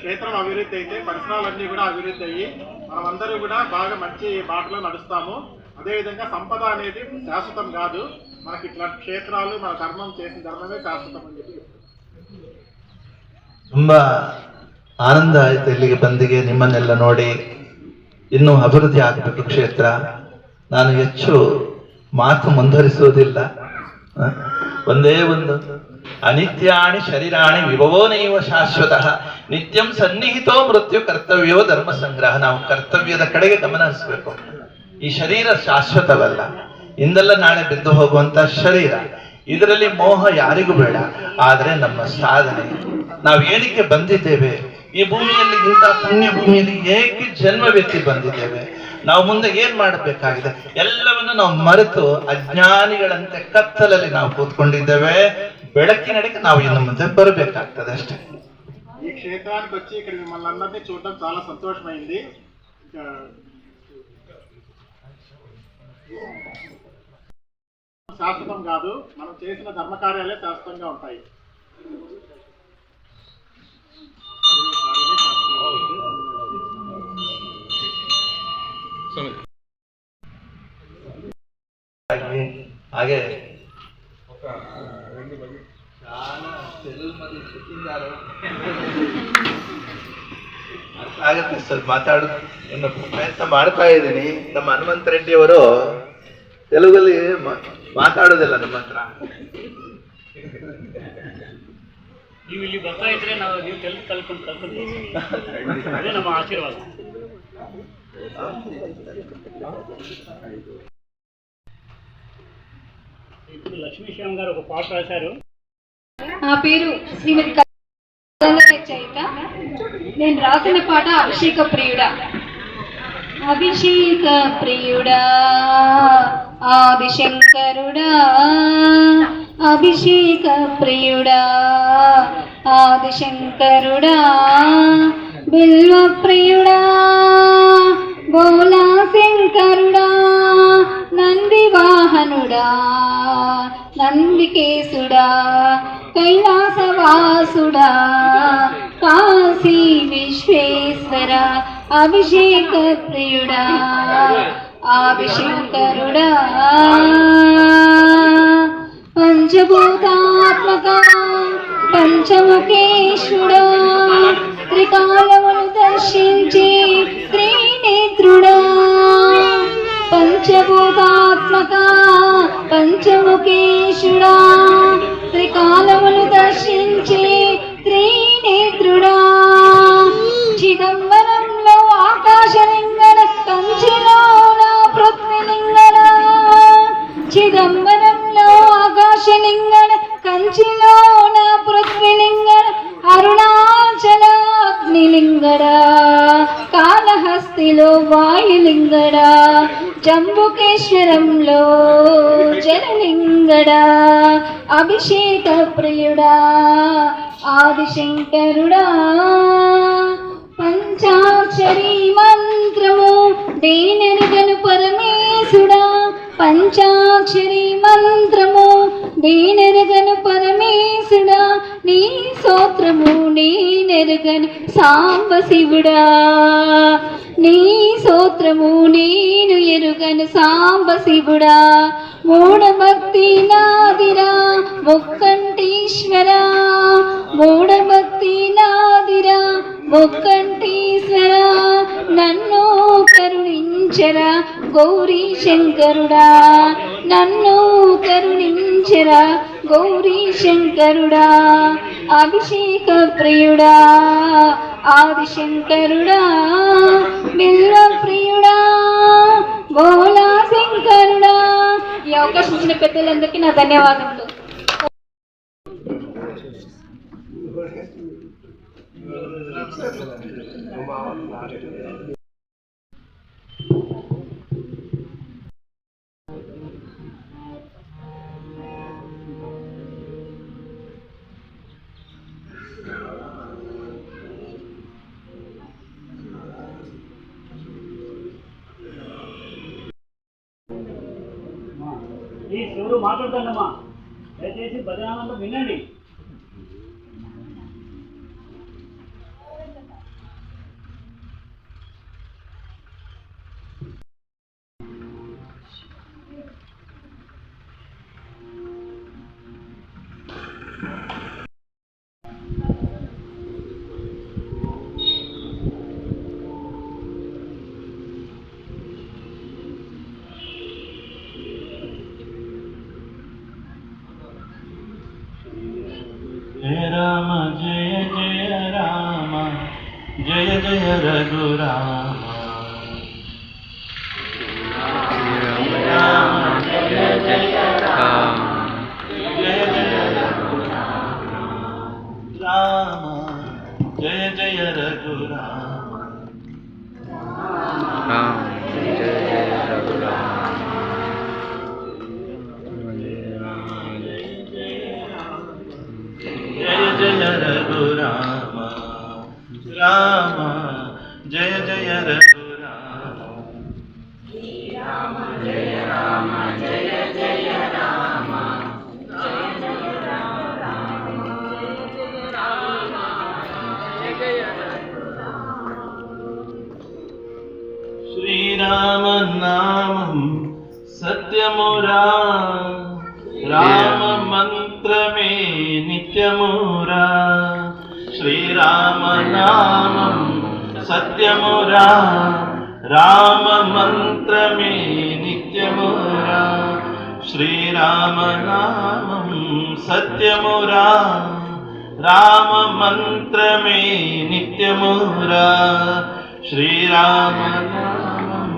క్షేత్రం అభివృద్ధి అయితే పరిసరాలన్నీ కూడా అభివృద్ధి అయ్యి మనమందరూ కూడా బాగా మంచి బాటలో నడుస్తాము. అదేవిధంగా సంపద అనేది శాశ్వతం కాదు. మనకి ఇట్లాంటి క్షేత్రాలు మన ధర్మం చేసిన ధర్మమే శాశ్వతం అని చెప్పి ತುಂಬಾ ಆನಂದ ಆಯ್ತು ಇಲ್ಲಿಗೆ ಬಂದಿಗೆ, ನಿಮ್ಮನ್ನೆಲ್ಲ ನೋಡಿ. ಇನ್ನೂ ಅಭಿವೃದ್ಧಿ ಆಗಬೇಕು ಕ್ಷೇತ್ರ. ನಾನು ಹೆಚ್ಚು ಮಾತು ಮುಂದುವರಿಸುವುದಿಲ್ಲ. ಒಂದೇ ಒಂದು ಅನಿತ್ಯಾಣಿ ಶರೀರಾಣಿ ವಿಭವೋ ನೈವ ಶಾಶ್ವತಃ ನಿತ್ಯಂ ಸನ್ನಿಹಿತೋ ಮೃತ್ಯು ಕರ್ತವ್ಯೋ ಧರ್ಮ ಸಂಗ್ರಹ. ನಾವು ಕರ್ತವ್ಯದ ಕಡೆಗೆ ಗಮನ ಹರಿಸಬೇಕು. ಈ ಶರೀರ ಶಾಶ್ವತವಲ್ಲ, ಇಂದೆಲ್ಲ ನಾಳೆ ಬಿದ್ದು ಹೋಗುವಂತ ಶರೀರ. ಇದರಲ್ಲಿ ಮೋಹ ಯಾರಿಗೂ ಬೇಡ. ಆದರೆ ನಮ್ಮ ಸಾಧನೆ, ನಾವು ಏನಕ್ಕೆ ಬಂದಿದ್ದೇವೆ, ಈ ಭೂಮಿಯಲ್ಲಿ ಇಂಥ ಪುಣ್ಯ ಭೂಮಿಯಲ್ಲಿ ಏಕೆ ಜನ್ಮವೆತ್ತಿ ಬಂದಿದ್ದೇವೆ, ನಾವು ಮುಂದೆ ಏನ್ ಮಾಡಬೇಕಾಗಿದೆ, ಎಲ್ಲವನ್ನು ನಾವು ಮರೆತು ಅಜ್ಞಾನಿಗಳಂತೆ ಕತ್ತಲಲ್ಲಿ ನಾವು ಕೂತ್ಕೊಂಡಿದ್ದೇವೆ. ಬೆಳಕಿನಡೆಗೆ ನಾವು ಇನ್ನು ಮುಂದೆ ಬರಬೇಕಾಗ್ತದೆ ಅಷ್ಟೇ. ఈ క్షేత్రానికి వచ్చి ఇక్కడ మిమ్మల్ని అందరినీ చూడడం చాలా సంతోషమైంది. శాశ్వతం కాదు, మనం చేసిన ధర్మ కార్యాలే శాశ్వతంగా ఉంటాయి. ಹಾಗೆ ಆಗತ್ತೆ ಸರ್, ಮಾತಾಡೋದು ಪ್ರಯತ್ನ ಮಾಡ್ತಾ ಇದ್ದೀನಿ. ನಮ್ಮ ಹನುಮಂತ ರೆಡ್ಡಿ ಅವರು ತೆಲುಗಲ್ಲಿ ಮಾತಾಡೋದಿಲ್ಲ ನಮ್ಮ ಹತ್ರ. ನೀವು ಇಲ್ಲಿ ಬರ್ತಾ ಇದ್ರೆ ನೀವು ತೆಲುಗು ಕಲ್ತ್ಕೊಂಡು ಅದೇ ನಮ್ಮ ಆಶೀರ್ವಾದ. ఇప్పుడు లక్ష్మీశ్యామ్ గారు ఒక పాట రాశారు. నా పేరు శ్రీమతి రచయిత. నేను రాసిన పాట అభిషేక ప్రియుడా. అభిషేక ప్రియుడా ఆదిశంకరుడా, అభిషేక ప్రియుడా ఆదిశంకరుడా, బిల్వ ప్రియుడా బోలా శంకరుడా, నంది వాహనుడా నందికేశుడా, కైలాసవాసుడా కాశీ విశ్వేశ్వర, అభిషేక ప్రియుడా ఆదిశంకరుడా, పంచభూతాత్మక పంచముఖేశ్వరుడా, త్రికాలమును దర్శించి త్రినేత్రుడా, పంచభూతాత్మక పంచముఖేశ్వరుడా, త్రికాలమును దర్శించి త్రినేత్రుడా, చిదంబరంలో ఆకాశలింగన కంచిలోన పృథ్వీలింగన, చిదంబరంలో ఆకాశలింగన కంచిలోన పృథ్వీలింగన, అరుణాచల అగ్నిలింగడా, కాళహస్తిలో వాయులింగడా, జంబుకేశ్వరంలో జలలింగడా, అభిషేక ప్రియుడా ఆదిశంకరుడా, పంచాక్షరీ మంత్రము దేనెరుగను పరమేశుడా, పంచాక్షరీ మంత్రము దేనెరుగను పరమేశుడా, నీ స్తోత్రము నేనెరుగను సాంబ శివుడా, నీ స్తోత్రము నేను ఎరుగను సాంబ శివుడా, మూఢభక్తి నాదిరా ముక్కంటీశ్వరా, మూఢభక్తి నాదిరా ముక్కంటీశ్వర, నన్ను కరుణించరా గౌరీ శంకరుడా, నన్ను కరుణించరా గౌరీ శంకరుడా, అభిషేక ప్రియుడా ఆదిశంకరుడా, బిల్వ ప్రియుడా బోలా శంకరుడా. ఈ అవకాశం ఇచ్చిన పెద్దలందరికీ నా ధన్యవాదములు. ప్లీజ్ ఎవరు మాట్లాడుతానమ్మా, దయచేసి భజనానందం వినండి. జయ రఘురామ రామ జయ జయ రఘురామ జయ జయ రఘురామ రామ జయ జయ రఘురామ శ్రీరామ నామం సత్యమురా రామ మంత్రమే నిత్యమురా శ్రీరామ నామం సత్యమురా రామ మంత్రమే నిత్యమురా శ్రీరామ నామం సత్యమురా రామ మంత్రమే నిత్యమురా శ్రీరామ నామం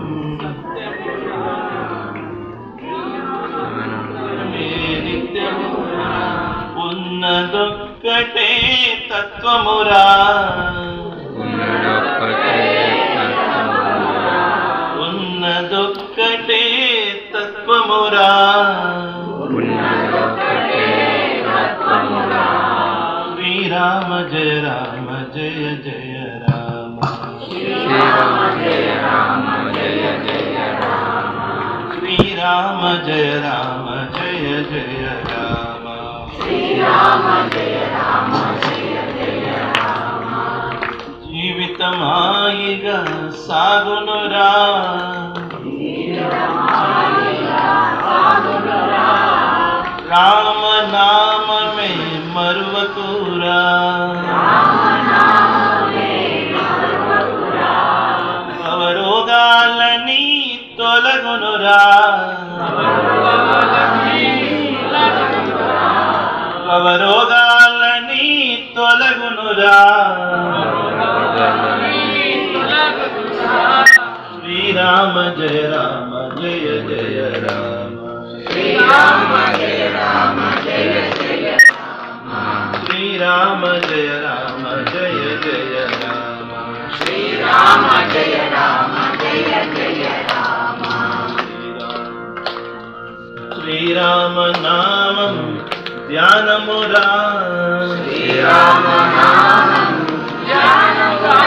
నిత్యమురా ఉన్నదొక్కటే తత్వమురా ఉన్నదొక్కటే తత్వమురా శ్రీరామ జయ రామ జయ జయ రామ శ్రీరామ జయ రామ జయ జయ రామ శ్రీరామ జయ రామ జయ జయ రామ శ్రీరామ జయ రామ జయ జయ రామ జీవితమాయిగా సాగునురా రామ నామమే మరువకురా అవరోగాలని తొలగునురా అవరోగాలని తొలగునురా శ్రీరామ జయ రామ జయ జయ రామ శ్రీరామ జయ రామ జయ జయ రామ శ్రీరామ జయ రామ జయ జయ రామ శ్రీరామ జయ రామ జయ జయ రామ శ్రీరామ నామం ధ్యానమురా శ్రీరామ నామం ధ్యానమురా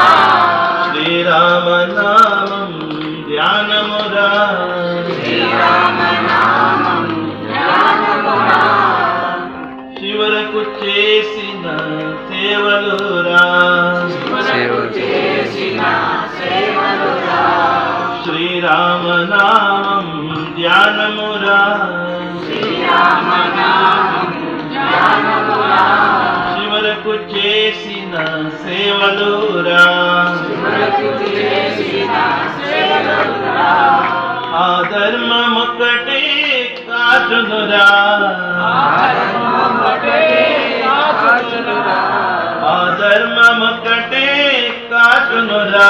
శ్రీరామ నామం ధ్యానమురా శ్రీరామ నామం ధ్యానమురా శివరకు చేసిన సేవలురా శివరకు చేసిన సేవలురా శ్రీరామ నామం ధ్యానమురా శ్రీరామ నామం ధ్యానమురా శివరకు చేసిన సేవలురా శివరకు చేసిన సేవలురా ఆ ధర్మమొక్కటే కాచునురా ఆ ధర్మమొక్కటే కాచునురా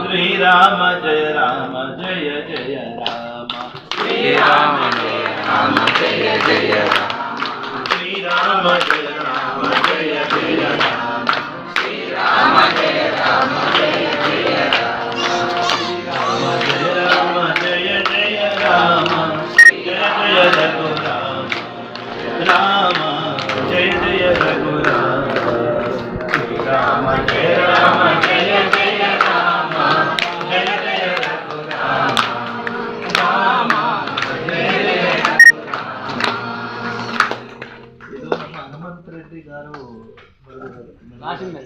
శ్రీరామ జయ రామ జయ జయ రామ శ్రీరామ జయ రామ జయ జయ రామ శ్రీరామ జయ రామ జయ జయ రామ శ్రీరామ జయ రామ జయ జయ రామ శ్రీరామ జయ రామ జయ జయ రామ జయ జయ రఘురామ రామ జయ జయ రఘురామ శ్రీరామ జయ రామ జయ జయ రామ జయ జయ రఘురామ రామ జయ జయ ఇది మన హనుమంత్ రెడ్డి గారు రాసిందే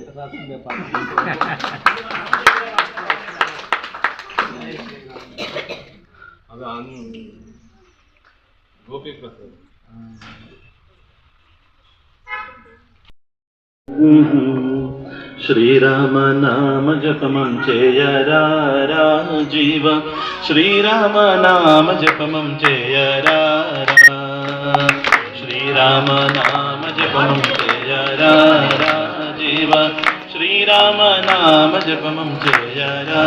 అది గోపీ ప్రసాద్ శ్రీరామ నామ జపమం చేయరా జీవ శ్రీరామ నామ జపమం చేయరా శ్రీరామ నామ జపమం చేయ చేయరా జీవ శ్రీరామ నామ జపమం చేయరా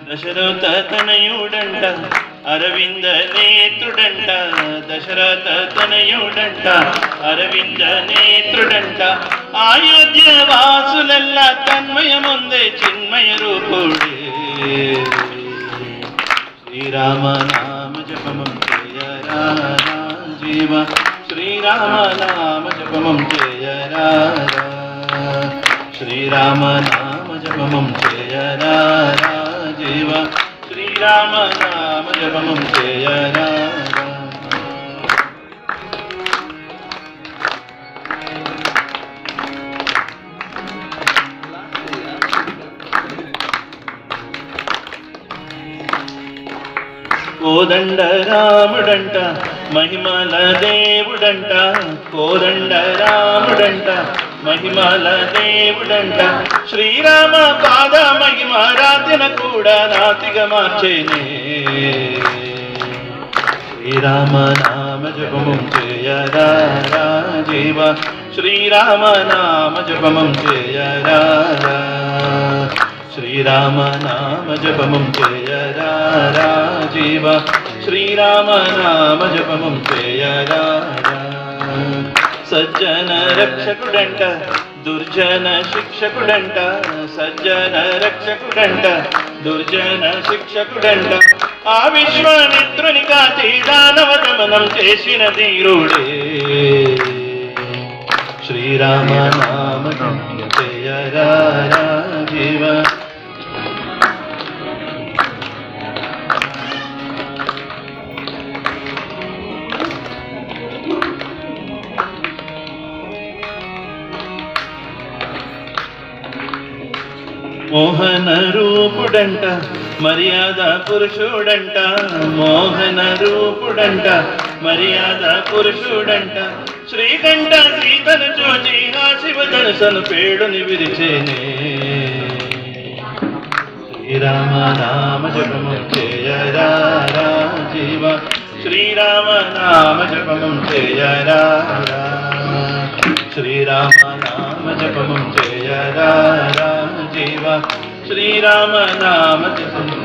దశరథ తనయుడంట అరవింద నేత్రుడంట దశరథ తనయుడంట అరవింద నేత్రుడంట అయోధ్య వాసులెల్లా తన్మయముందే చిన్మయ రూపుడే శ్రీరామ నామ జపమం చేయరా జీవ శ్రీరామ నామ జపమం చేయరా శ్రీరామ నామ జపమం చేయరా జీవ శ్రీరామ నామ జపమం చేయరా కోదండ రాముడంట మహిమల దేవుడంట కోదండ రాముడంట మహిమల దేవుడంట శ్రీరామ పాద మహిమ రాతిన కూడా నాతిగా మార్చేనే శ్రీరామ నామ జపమం చేయరా జీవ శ్రీరామ నామ జపమం చేయరా శ్రీరామ నామ జపమం చేయరా జీవ శ్రీరామ నామ జపమం చేయరా సజ్జన రక్షకుడంట దుర్జన శిక్షకుడంట సజ్జన రక్షకుడంట దుర్జన శిక్షకుడంట ఆ విశ్వామిత్రుని కాచి దానవ దమనం చేసిన ధీరుడే శ్రీరామ నామ జపం చేయరా జీవ మోహన రూపుడంట మర్యాద పురుషుడంట మోహన రూపుడంట మర్యాద పురుషుడంట శ్రీకంఠ సీతను చూచి ఆ శివధనుసను పేడుని విరిచేనే శ్రీరామ నామ జపమం చేయరా జీవ శ్రీరామ నామ జపమం చేయరా శ్రీరామ నామ జపమం చేయరా జీవ శ్రీరామ నామ జపమం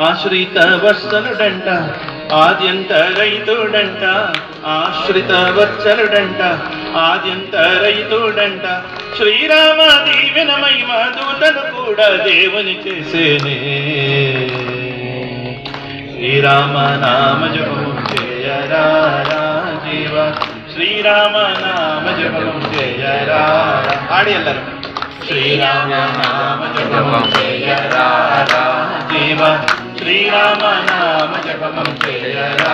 ఆశ్రిత వత్సలుడంట ఆద్యంత రైతుడంట ఆశ్రిత వత్సలుడంట ఆద్యంత రైతుడంట శ్రీరామ దీవెన మహిమ దూతను కూడా దేవుని చేసేనే శ్రీరామ నామ జపం చేయరా జీవ శ్రీరామ నామ జపం చేయరా ఆడి ಎಲ್ಲರೂ శ్రీరామ నామ జపం చేయరా జీవ శ్రీరామ నామ జపం చేయరా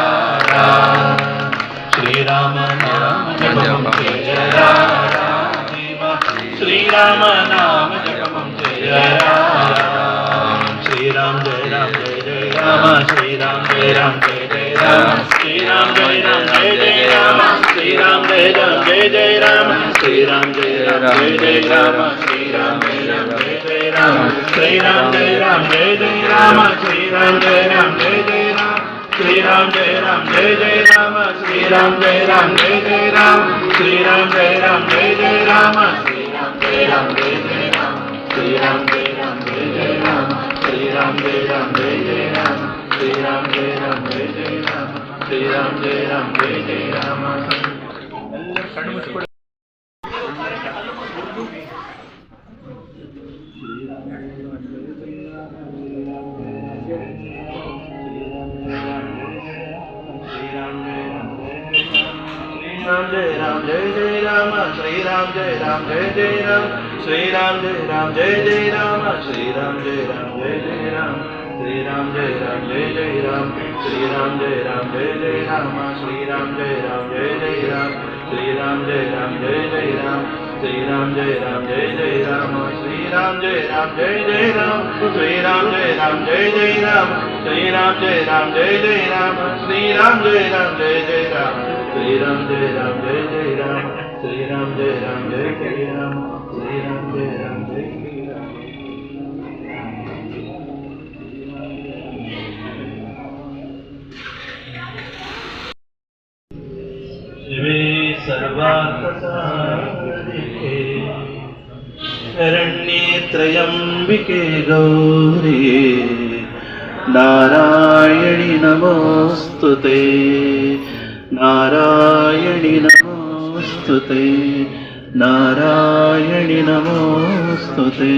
శ్రీరామ నామ జపం చేయరా జీవ శ్రీరామ నామ జపం చేయరా శ్రీరామ జయ రామ జయ జయ రామ శ్రీరామ జయ రామ జయ జయ రామ శ్రీరామ జయ రామ జయ జయ రామ శ్రీరామ జయ రామ జయ జయ రామ శ్రీరామ జయ రామ జయ జయ రామ శ్రీరామ జయ రామ జయ జయ రామ శ్రీరామ జయ రామ జయ జయ రామ శ్రీరామ జయ రామ జయ జయ రామ శ్రీరామ జయ రామ జయ జయ రామ శ్రీరామ జయ రామ జయ జయ రామ శ్రీరామ జయ రామ జయ జయ రామ శ్రీరామ జయ రామ జయ జయ రామ శ్రీరామ జయ రామ జయ జయ రామ శ్రీరామ జయ రామ జయ జయ రామ శ్రీరామ జయ రామ జయ జయ రామ శ్రీరామ జయ రామ జయ జయ Rama Ram Jai Ram Jai Jai Ram Shri Ram Jai Ram Jai Jai Ram Shri Ram Jai Ram Jai Jai Ram Shri Ram Jai Ram Jai Jai Ram Shri Ram Jai Ram Jai Jai Ram Shri Ram Jai Ram Jai Jai Ram Shri Ram Jai Ram Jai Jai Ram Shri Ram Jai Ram Jai Jai Ram Shri Ram Jai Ram Jai Jai Ram Shri Ram Jai Ram Jai Jai Ram Shri Ram Jai Ram Jai Jai Ram Shri Ram Jai Ram Jai Jai Ram Shri Ram Jai Ram Jai Jai Ram Shri Ram Jai Ram Jai Jai Ram Shri Ram Jai Ram Jai Jai Ram Shri Ram Jai Ram Jai Jai Ram सर्वार्थसाधिके शरण्ये त्र्यम्बिके गौरी नारायणि नमोस्तुते नारायणि नमोस्तुते नारायणि नमोस्तुते।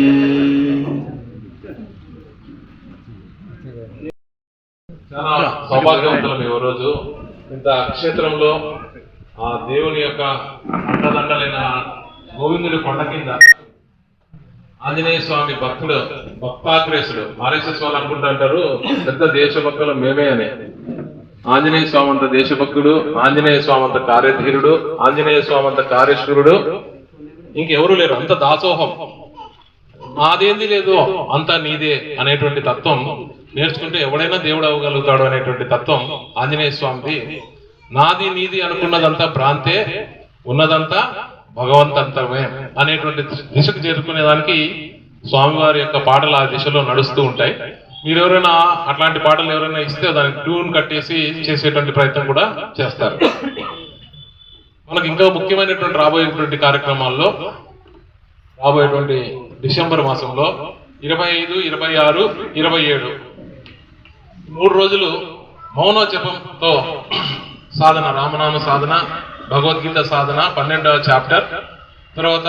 చాలా సౌభాగ్యవంతులం ఈ రోజు ఇంత క్షేత్రంలో ఆ దేవుని యొక్క అండదండలైన గోవిందుడి కొండ కింద ఆంజనేయ స్వామి భక్తుడు భక్తాగ్రేసుడు ఆర్ఎస్ఎస్ వాళ్ళు అనుకుంటుంటారు పెద్ద దేశభక్తులు మేమే అని. ఆంజనేయ స్వామి అంత దేశభక్తుడు, ఆంజనేయ స్వామి అంత కార్యధీరుడు, ఆంజనేయ స్వామి అంత కార్యశూరుడు ఇంకెవరు లేరు. అంత దాసోహం, నాదేంది లేదు అంతా నీదే అనేటువంటి తత్వం నేర్చుకుంటే ఎవడైనా దేవుడు అవ్వగలుగుతాడు అనేటువంటి తత్వం ఆంజనేయ స్వామిది. నాది నీది అనుకున్నదంతా భ్రాంతే, ఉన్నదంతా భగవంతంతమే అనేటువంటి దిశకు చేరుకునేదానికి స్వామివారి యొక్క పాటలు ఆ దిశలో నడుస్తూ ఉంటాయి. మీరు ఎవరైనా అట్లాంటి పాటలు ఎవరైనా ఇస్తే దానికి ట్యూన్ కట్టేసి చేసేటువంటి ప్రయత్నం కూడా చేస్తారు. మనకి ఇంకా ముఖ్యమైనటువంటి రాబోయేటువంటి కార్యక్రమాల్లో రాబోయేటువంటి డిసెంబర్ మాసంలో 25, 26, 27 3 రోజులు మౌన జపంతో సాధన, రామనామ సాధన, భగవద్గీత సాధన 12వ చాప్టర్, తర్వాత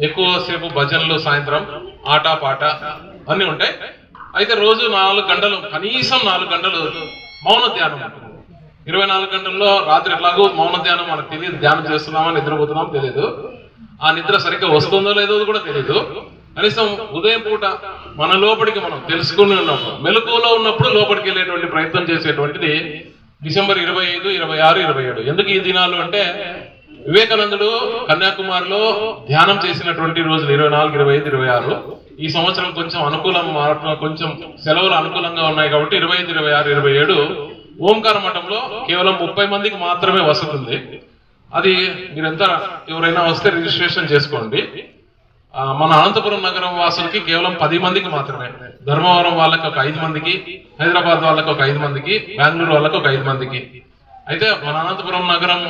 ఎక్కువసేపు భజనలు, సాయంత్రం ఆట పాట అన్నీ ఉంటాయి. అయితే రోజు 4 గంటలు, కనీసం 4 గంటలు మౌన ధ్యానం ఉంటుంది. 24 గంటల్లో రాత్రి ఎట్లాగో మౌన ధ్యానం మనకు తెలియదు, ధ్యానం చేస్తున్నామా నిద్రపోతున్నామో తెలియదు, ఆ నిద్ర సరిగ్గా వస్తుందో లేదో కూడా తెలియదు. కనీసం ఉదయం పూట మన లోపలికి మనం తెలుసుకుని ఉన్నప్పుడు, మెలకువలో ఉన్నప్పుడు లోపలికి వెళ్ళేటువంటి ప్రయత్నం చేసేటువంటిది డిసెంబర్ 25, 26, 27. ఎందుకు ఈ దినాలు అంటే వివేకానందుడు కన్యాకుమారిలో ధ్యానం చేసినటువంటి రోజులు 24, 25, 26. ఈ సంవత్సరం కొంచెం కొంచెం సెలవులు అనుకూలంగా ఉన్నాయి కాబట్టి 25, 26, 27 ఓంకార మఠంలో కేవలం 30 మందికి మాత్రమే వసతి ఉంది. అది మీరంతా ఎవరైనా వస్తే రిజిస్ట్రేషన్ చేసుకోండి. మన అనంతపురం నగరం వాసులకి కేవలం 10 మందికి మాత్రమే, ధర్మవరం వాళ్ళకి ఒక 5 మందికి, హైదరాబాద్ వాళ్ళకి ఒక 5 మందికి, బెంగళూరు వాళ్ళకి ఒక 5 మందికి. అయితే మన అనంతపురం నగరం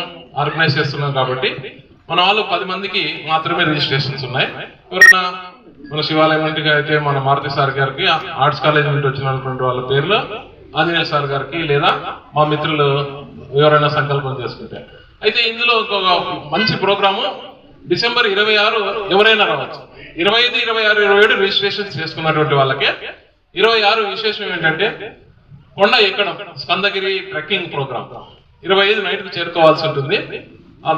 ఆర్గనైజ్ చేస్తున్నాం కాబట్టి మన వాళ్ళు 10 మందికి మాత్రమే రిజిస్ట్రేషన్స్ ఉన్నాయి. ఎవరైనా మన శివాలయం ఇంటికి అయితే మన మారుతి సార్ గారికి, ఆర్ట్స్ కాలేజ్ నుండి వచ్చినటువంటి వాళ్ళ పేర్లు ఆంజనేయ సార్ గారికి, లేదా మా మిత్రులు ఎవరైనా సంకల్పం చేసుకుంటే. అయితే ఇందులో ఒక మంచి ప్రోగ్రాము డిసెంబర్ 26 ఎవరైనా రావచ్చు. 25, 26, 27 రిజిస్ట్రేషన్ చేసుకున్నటువంటి వాళ్ళకే. 26 విశేషం ఏంటంటే కొండ ఎక్కడం, స్కందగిరి ట్రెక్కింగ్ ప్రోగ్రామ్. 25 నైట్కు చేరుకోవాల్సి ఉంటుంది.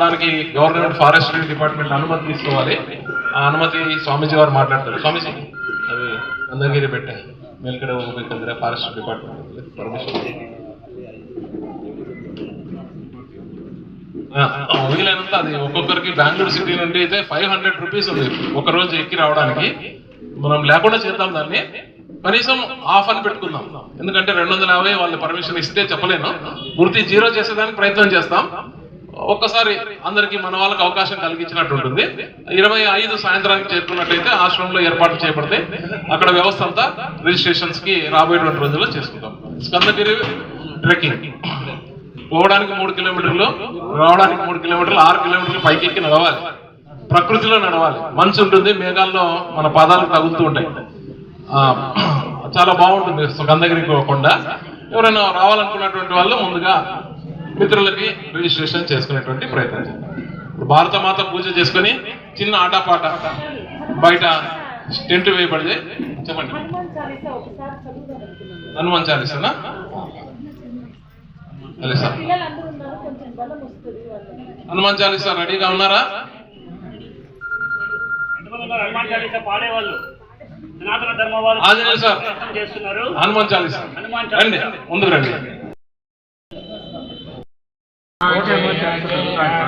దానికి గవర్నమెంట్ ఫారెస్ట్రీ డిపార్ట్మెంట్ అనుమతి తీసుకోవాలి. ఆ అనుమతి స్వామీజీ వారు మాట్లాడతారు. స్వామీజీ అది స్కందగిరి పెట్టే మేల్కడ ಹೋಗ್ಬೇಕಂದ್ರೆ ఫారెస్ట్ డిపార్ట్మెంట్ పర్మిషన్ వీలైనంత. అది ఒక్కొక్కరికి బెంగళూరు సిటీ నుండి అయితే 500 రూపీస్ ఉంది ఒక రోజు ఎక్కి రావడానికి. మనం లేకుండా చేద్దాం దాన్ని, కనీసం ఆఫ్ అని పెట్టుకుందాం. ఎందుకంటే 250 వాళ్ళు పర్మిషన్ ఇస్తే చెప్పలేను, పూర్తి 0 చేసేదానికి ప్రయత్నం చేస్తాం. ఒక్కసారి అందరికి మన వాళ్ళకి అవకాశం కలిగించినట్టు ఉంటుంది. 25 సాయంత్రానికి చేరుకున్నట్టయితే ఆశ్రమంలో ఏర్పాటు చేయబడితే అక్కడ వ్యవస్థ అంతా రిజిస్ట్రేషన్స్ కి రాబోయేటువంటి రోజుల్లో చేసుకుంటాం. స్కందగిరి ట్రెక్కింగ్ పోవడానికి 3 కిలోమీటర్లు, రావడానికి 3 కిలోమీటర్లు, 6 కిలోమీటర్లు పైకి ఎక్కి నడవాలి. ప్రకృతిలో నడవాలి. మంచు ఉంటుంది, మేఘాల్లో మన పాదాలకు తగులుతూ ఉంటాయి. చాలా బాగుంటుంది స్కందగిరి కొండ. ఎవరైనా రావాలనుకున్నటువంటి వాళ్ళు ముందుగా మిత్రులకి రిజిస్ట్రేషన్ చేసుకునేటువంటి ప్రయత్నం చేద్దాం. భారత మాత పూజ చేసుకుని చిన్న ఆటపాట బయట టెంట్ వేయబడితే చెప్పండి. హనుమాన్ చాలీసానా? హనుమాన్ చాలీసా రెడీగా ఉన్నారా? ఆంజనేయ సార్ హనుమాన్ చాలీసా రండి, ముందుకు రండి.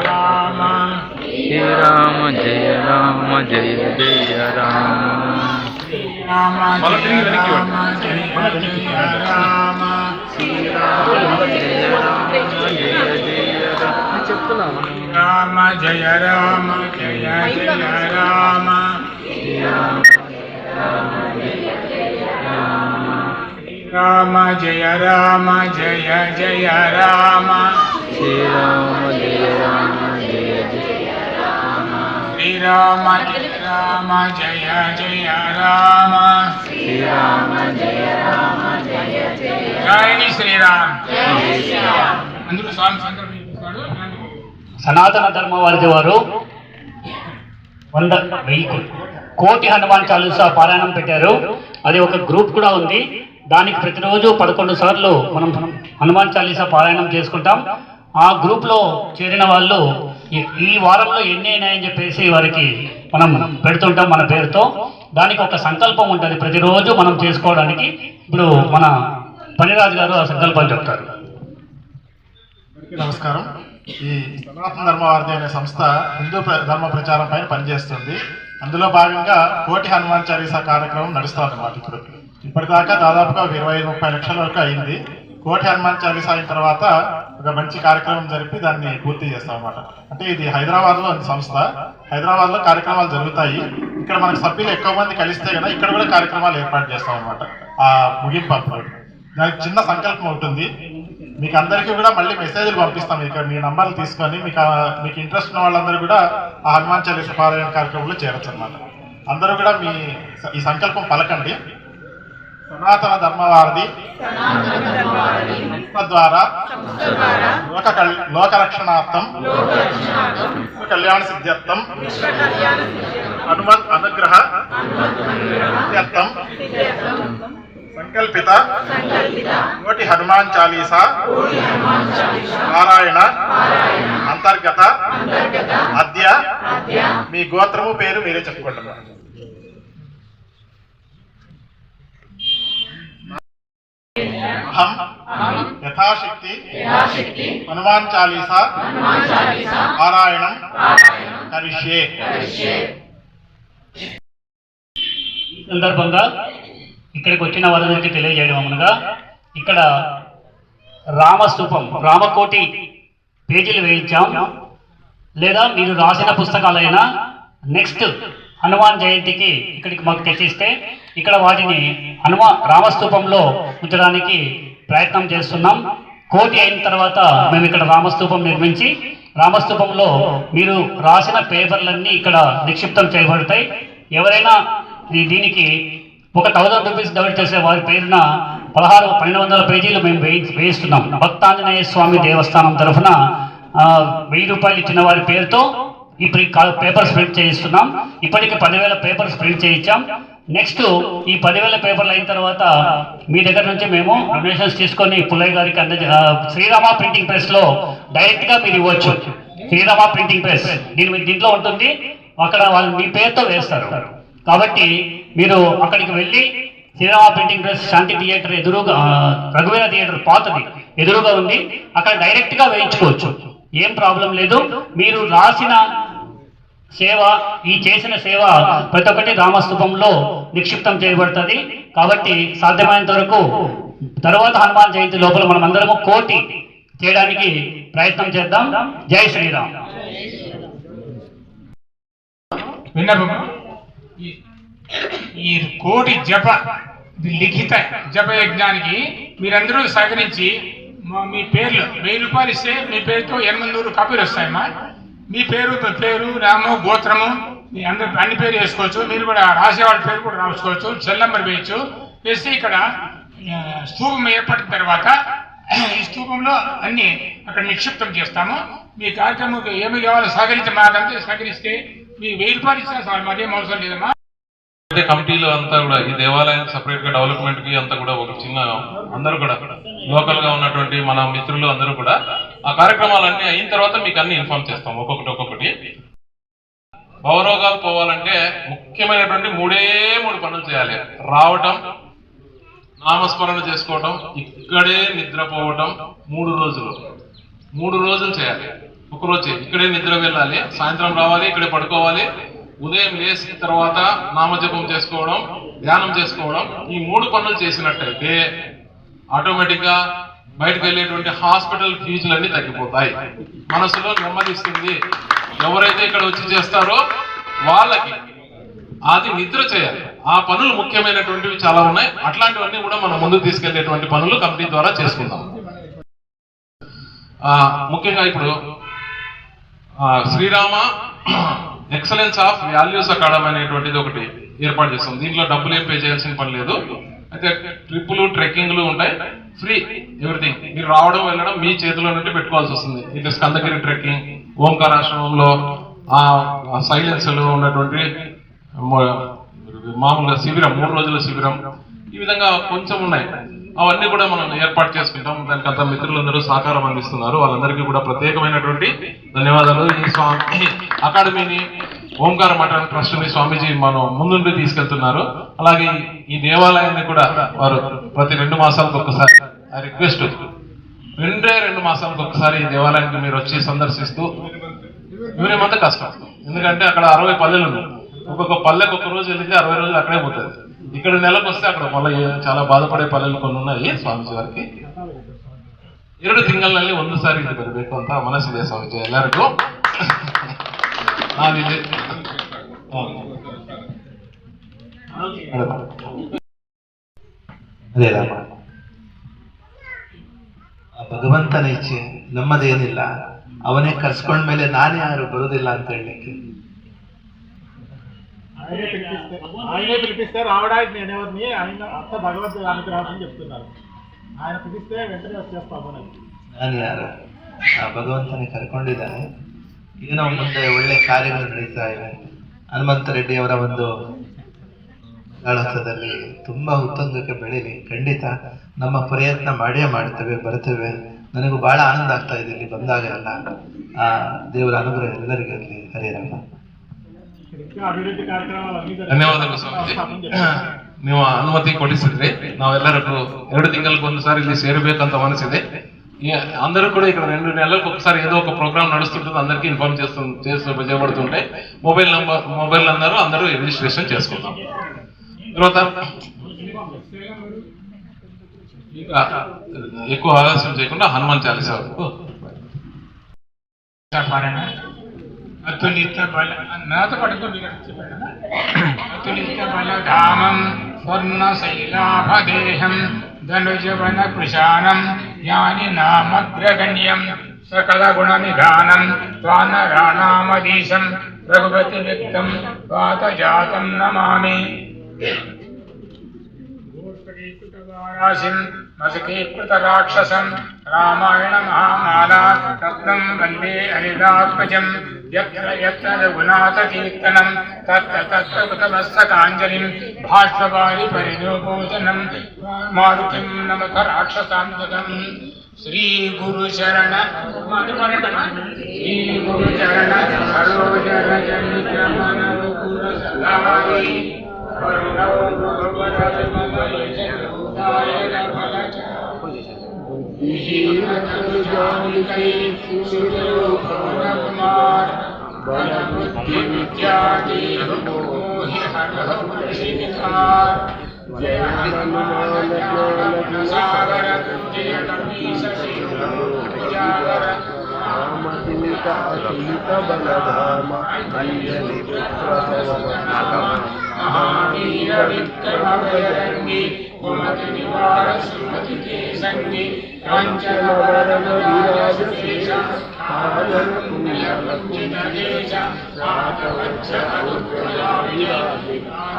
రామ జయ రామ జయ రామ జయ జయ రామ మొదటి వెనక్కి రామ జయ రామ జయ జయ రామ రామ జయ రామ జయ జయ రామ శ్రీరామ జయ రామ జయ జయ శ్రీరామ జయ రామ జయ జయ రామ శ్రీరామ జయ రామ జయ జయ జై శ్రీరామ్ అందరూ స్వామి సంకల్పం చేస్తాడు. సనాతన ధర్మవాది వారు 100,000 కోటి హనుమాన్ చాలీసా పారాయణం పెట్టారు. అది ఒక గ్రూప్ కూడా ఉంది. దానికి ప్రతిరోజు 11 సార్లు మనం హనుమాన్ చాలీసా పారాయణం చేసుకుంటాం. ఆ గ్రూప్లో చేరిన వాళ్ళు ఈ వారంలో ఎన్ని అయినాయని చెప్పేసి వారికి మనం పెడుతుంటాం మన పేరుతో. దానికి ఒక సంకల్పం ఉంటుంది ప్రతిరోజు మనం చేసుకోవడానికి. ఇప్పుడు మన పనిరాజు గారు ఆ సంకల్పం చెప్తారు. నమస్కారం. ఈ సనాతన ధర్మవారధి అనే సంస్థ హిందూ ధర్మ ప్రచారం పైన పనిచేస్తుంది. అందులో భాగంగా కోటి హనుమాన్ చాలీసా కార్యక్రమం నడుస్తుంది అన్నమాట. ఇప్పటిదాకా దాదాపుగా 25-30 లక్షల వరకు అయింది. కోటి హనుమాన్ చాలీసా అయిన తర్వాత ఒక మంచి కార్యక్రమం జరిపి దాన్ని పూర్తి చేస్తాం అన్నమాట. అంటే ఇది హైదరాబాద్లో ఉంది సంస్థ. హైదరాబాద్లో కార్యక్రమాలు జరుగుతాయి. ఇక్కడ మనకు సభ్యులు ఎక్కువ మంది కలిస్తే కదా ఇక్కడ కూడా కార్యక్రమాలు ఏర్పాటు చేస్తాం అన్నమాట. ఆ ముగింపు అప్పుడు దానికి చిన్న సంకల్పం ఉంటుంది. మీకు అందరికీ కూడా మళ్ళీ మెసేజ్లు పంపిస్తాం. ఇక్కడ మీ నంబర్లు తీసుకొని మీకు ఇంట్రెస్ట్ ఉన్న వాళ్ళందరూ కూడా ఆ హనుమాన్ చాలీసా పారాయణ కార్యక్రమంలో చేరచ్చు అన్నమాట. అందరూ కూడా ఈ సంకల్పం పలకండి. సనాతన ధర్మవారధి ద్వారా లోకరక్షణార్థం కళ్యాణ సిద్ధ్యర్థం హనుమత్ అనుగ్రహ సిద్ధ్యర్థం సంకల్పిత కోటి హనుమాన్ చాలీసా పారాయణ అంతర్గత అద్య మీ గోత్రము పేరు మీరే చెప్పుకుంటున్నారు. అహం యథాశక్తి హనుమాన్ చాలీసా పారాయణం కరిష్యే. ఈ సందర్భంగా ఇక్కడికి వచ్చిన వారందరికీ తెలియజేయడం అనగా ఇక్కడ రామస్తూపం రామకోటి పేజీలు వేయించాం. లేదా మీరు రాసిన పుస్తకాలైనా నెక్స్ట్ హనుమాన్ జయంతికి ఇక్కడికి మాకు తెచ్చిస్తే ఇక్కడ వాటిని రామస్తూపంలో ఉంచడానికి ప్రయత్నం చేస్తున్నాం. కోటి అయిన తర్వాత మేము ఇక్కడ రామస్తూపం నిర్మించి రామస్తూపంలో మీరు రాసిన పేపర్లన్నీ ఇక్కడ నిక్షిప్తం చేయబడతాయి. ఎవరైనా దీనికి ఒక 1000 రూపీస్ డౌట్ చేసే వారి పేరున 1200 పేజీలు మేము వేయిస్తున్నాం. భక్తాంజనేయ స్వామి దేవస్థానం తరఫున 1000 రూపాయలు ఇచ్చిన వారి పేరుతో ఇప్పుడు పేపర్స్ ప్రింట్ చేయిస్తున్నాం. ఇప్పటికి 10,000 పేపర్స్ ప్రింట్ చేయించాం. నెక్స్ట్ ఈ 10,000 పేపర్లు అయిన తర్వాత మీ దగ్గర నుంచి మేము డొనేషన్స్ తీసుకొని పుల్లయ్య గారికి శ్రీరామ ప్రింటింగ్ ప్రెస్లో డైరెక్ట్గా మీరు ఇవ్వచ్చు. శ్రీరామ ప్రింటింగ్ ప్రెస్ దీంట్లో ఉంటుంది. అక్కడ వాళ్ళు మీ పేరుతో వేస్తారు. కాబట్టి మీరు అక్కడికి వెళ్ళి శ్రీరామ ప్రింటింగ్ ప్రెస్ శాంతి థియేటర్ ఎదురుగా రఘువీర థియేటర్ పాతది ఎదురుగా ఉంది. అక్కడ డైరెక్ట్గా వేయించుకోవచ్చు. ఏం ప్రాబ్లం లేదు. మీరు రాసిన సేవ ఈ చేసిన సేవ ప్రతి ఒక్కటి రామస్తూపంలో నిక్షిప్తం చేయబడుతుంది. కాబట్టి సాధ్యమైనంత వరకు తర్వాత హనుమాన్ జయంతి లోపల మనం అందరము కోటి చేయడానికి ప్రయత్నం చేద్దాం. జై శ్రీరామ్. ఈ కోటి జప లిఖిత జప యజ్ఞానికి మీరందరూ సహకరించి మీ పేర్లు 1000 రూపాయలు ఇస్తే మీ పేరుతో 800 కాపీలు వస్తాయమ్మా. మీ పేరు నామో గోత్రము మీ అన్ని పేరు వేసుకోవచ్చు. మీరు కూడా రాసేవాళ్ళ పేరు కూడా రాసుకోవచ్చు. సెల్ నెంబర్ వేయచ్చు. వేస్తే ఇక్కడ స్తూపం ఏర్పడిన తర్వాత ఈ స్తూపంలో అన్ని అక్కడ నిక్షిప్తం చేస్తాము. మీ కార్యక్రమం ఏమి కావాలో సహకరించమాకంటే సహకరిస్తే మీ 1000 రూపాయలు ఇచ్చినా సార్ మరేం అవసరం లేదమ్మా. కమిటీలో అంతా కూడా ఈ దేవాలయం సపరేట్ గా డెవలప్మెంట్ కి అంతా కూడా ఒక చిన్న అందరూ కూడా లోకల్ గా ఉన్నటువంటి మన మిత్రులు అందరూ కూడా ఆ కార్యక్రమాలన్నీ అయిన తర్వాత మీకు అన్ని ఇన్ఫార్మ్ చేస్తాం. ఒక్కొక్కటి భవరోగాలు పోవాలంటే ముఖ్యమైనటువంటి 3 పనులు చేయాలి. రావటం, నామస్మరణ చేసుకోవటం, ఇక్కడే నిద్రపోవటం 3 రోజులు చేయాలి. ఒకరోజు ఇక్కడే నిద్ర వెళ్ళాలి, సాయంత్రం రావాలి, ఇక్కడే పడుకోవాలి, ఉదయం లేచిన తర్వాత నామజపం చేసుకోవడం, ధ్యానం చేసుకోవడం. ఈ 3 పనులు చేసినట్టయితే ఆటోమేటిక్ గా బయటకు వెళ్ళేటువంటి హాస్పిటల్ ఫీజులన్నీ తగ్గిపోతాయి. మనసులో నెమ్మదిస్తుంది. ఎవరైతే ఇక్కడ వచ్చి చేస్తారో వాళ్ళకి అది నిద్ర చేయాలి. ఆ పనులు ముఖ్యమైనటువంటివి చాలా ఉన్నాయి. అట్లాంటివన్నీ కూడా మనం ముందుకు తీసుకెళ్లేటువంటి పనులు కమిటీ ద్వారా చేసుకుందాం. ముఖ్యంగా ఇప్పుడు Srirama excellence of values academy అనేటువంటిది ఒకటి ఏర్పాటు చేస్తాం. దీంట్లో డబ్బులు ఏం పే చేయాల్సిన పని లేదు. అయితే ట్రిప్పులు ట్రెక్కింగ్లు ఉంటాయి, ఫ్రీ ఎవ్రీథింగ్. మీరు రావడం వెళ్ళడం మీ చేతిలో నుండి పెట్టుకోవాల్సి వస్తుంది. ఇది స్కందగిరి ట్రెక్కింగ్, ఓంకారాశ్రమంలో ఆ సైలెన్స్ లో ఉన్నటువంటి మామూలుగా శిబిరం, 3 రోజుల శిబిరం, ఈ విధంగా కొంచెం ఉన్నాయి. అవన్నీ కూడా మనం ఏర్పాటు చేసుకుంటాం. దానికి అంత మిత్రులందరూ సహకారం అందిస్తున్నారు. వాళ్ళందరికీ కూడా ప్రత్యేకమైనటువంటి ధన్యవాదాలు. ఈ అకాడమీని ఓంకార మఠ ట్రస్ట్ని స్వామీజీ మనం ముందుండి తీసుకెళ్తున్నారు. అలాగే ఈ దేవాలయాన్ని కూడా వారు ప్రతి 2 మాసాలకు ఒక్కసారి, ఆ రిక్వెస్ట్ 2 మాసాలకు ఒక్కసారి ఈ దేవాలయానికి మీరు వచ్చి సందర్శిస్తూ, ఇవరేమంతా కష్టం. ఎందుకంటే అక్కడ 60 పల్లెలు ఉన్నాయి. ఒక్కొక్క పల్లెకి ఒక్క రోజు వెళితే 60 రోజులు అక్కడే పోతుంది. ఇక్కడ నెలకు వస్తే అక్కడ మళ్ళీ చాలా బాధపడే ಪಲ್ಲೆಗಳು కొన్ని ఉన్నాయి. ಸ್ವಾಮೀಜಿ ಅವರಿಗೆ 2 ತಿಂಗಳಲ್ಲಿ 1 ಸಾರಿ ಇಲ್ಲಿ ಬರಬೇಕು ಅಂತ ಮನಸ್ಸಿದೆ ಸ್ವಾಮೀಜಿ ಎಲ್ಲರಿಗೂ. ನಾವಿದೆ ಅದೇ ರಾಮ, ಭಗವಂತನ ಇಚ್ಛೆ, ನಮ್ಮದೇನಿಲ್ಲ. ಅವನೇ ಕರ್ಸ್ಕೊಂಡ್ಮೇಲೆ ನಾನೇ ಯಾರು ಬರುವುದಿಲ್ಲ ಅಂತ ಹೇಳಲಿಕ್ಕೆ. ఆయనే పిలిపిస్తే రావడానికి నేనెవరిని, ఆయన అంత భగవంతుడు అనుగ్రహం అని చెప్తున్నారు. ఆయన పిలిస్తే వెంటనే వచ్చేస్తాము. ನಾನು ಯಾರು? ಆ ಭಗವಂತನೇ ಕರ್ಕೊಂಡಿದ್ದಾನೆ. ಈಗ ನಾವು ಮುಂದೆ ಒಳ್ಳೆ ಕಾರ್ಯಗಳು ನಡೀತಾ ಇವೆ. ಹನುಮಂತ ರೆಡ್ಡಿ ಅವರ ಒಂದು ಆಡಳಿತದಲ್ಲಿ ತುಂಬಾ ಉತ್ತುಂಗಕ್ಕೆ ಬೆಳೀಲಿ. ಖಂಡಿತ ನಮ್ಮ ಪ್ರಯತ್ನ ಮಾಡೇ ಮಾಡ್ತೇವೆ, ಬರ್ತೇವೆ. ನನಗೂ ಬಹಳ ಆನಂದ ಆಗ್ತಾ ಇದೆ ಇಲ್ಲಿ ಬಂದಾಗ ಎಲ್ಲ. ಆ ದೇವರ ಅನುಗ್ರಹ ಎಲ್ಲರಿಗೂ ಇರಲಿ. ಹರೇ ರಾಮ. ಧನ್ಯವಾದಗಳು ಸ್ವಾಮೀಜಿ, ನೀವು ಅನುಮತಿ ಕೊಡಿಸಿದ್ರಿ. ನಾವೆಲ್ಲರಿಗೂ 2 ತಿಂಗಳಿಗೆ 1 ಸಾರಿ ಇಲ್ಲಿ ಸೇರಬೇಕಂತ ಮನಸ್ಸಿದೆ. అందరూ కూడా ఇక్కడ 2 నెలలకు ఒకసారి ఏదో ఒక ప్రోగ్రామ్ నడుస్తుంటుంది. అందరికీ ఇన్ఫార్మ్ చేయబడుతుంటే మొబైల్ అందరూ రిజిస్ట్రేషన్ చేసుకుంటాం. తర్వాత ఎక్కువ ఆలస్యం చేయకుండా హనుమాన్ చాలీసా అతులిత బల నాతో పడుతూ అతులిత బలధామం స్వర్ణశైలాభదేహం ధనుజవన కృశానం జ్ఞాని నామగ్రగణ్యం సకల గుణ నిధానం వానరాణామదీశం రఘుపతి వ్యక్తం వాతజాతం నమామి. మసకీకృత రాక్షసం రామాయణ మహామాలా రత్నం వందే హరిదాత్మజం. యత్ర యత్ర రఘునాథ కీర్తనం తత్ర తత్ర కృతమస్తకాంజలిం భాష్యవారి పరిణోపోచనం మారుతిం నమత రాక్షసాంతకం. శ్రీ గురు శరణ సరోజన చరిత్ర మనోకుల సదారి కరుణౌ భగవత కుమార్ బలబుద్ధి విద్యాది మోహి హరహర్ జయ హనుమాన్ జ్ఞాన సాగర జయ కపీశ శిరోజాగర రామదూత అతులిత బలధామ అంజలి పుత్ర మహావీర విక్రమ భయరంగి కుమతి నివార సుమతి కేసంగి కాంచన వరద విరాజ శేష ఆదర పుణ్య వంచిత దేశ సాతవచ్చ అనుగ్రహామి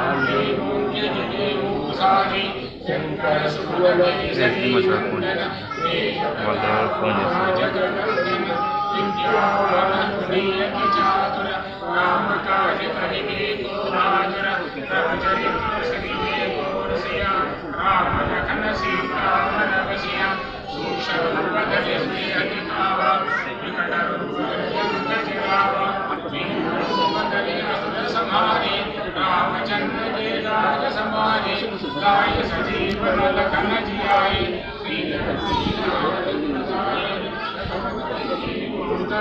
ఆంగే పుణ్య జనే మూసాని శంకర సువన కేసరి వందన విద్యావన ప్రియతి చాతుర రామ కార్య కరిగే గోరాజర ప్రవచరిత్ర సరిగే గోరసయ రామ లఖన సీతామన వశయ సూక్ష్మవదరి శ్రీయతి భావ వికట రూప చిరావ వీరూపదరి అసుర సమారి రామచంద్ర జయ రాజ సమారి గాయ సజీవన లఖన జియాయి శ్రీ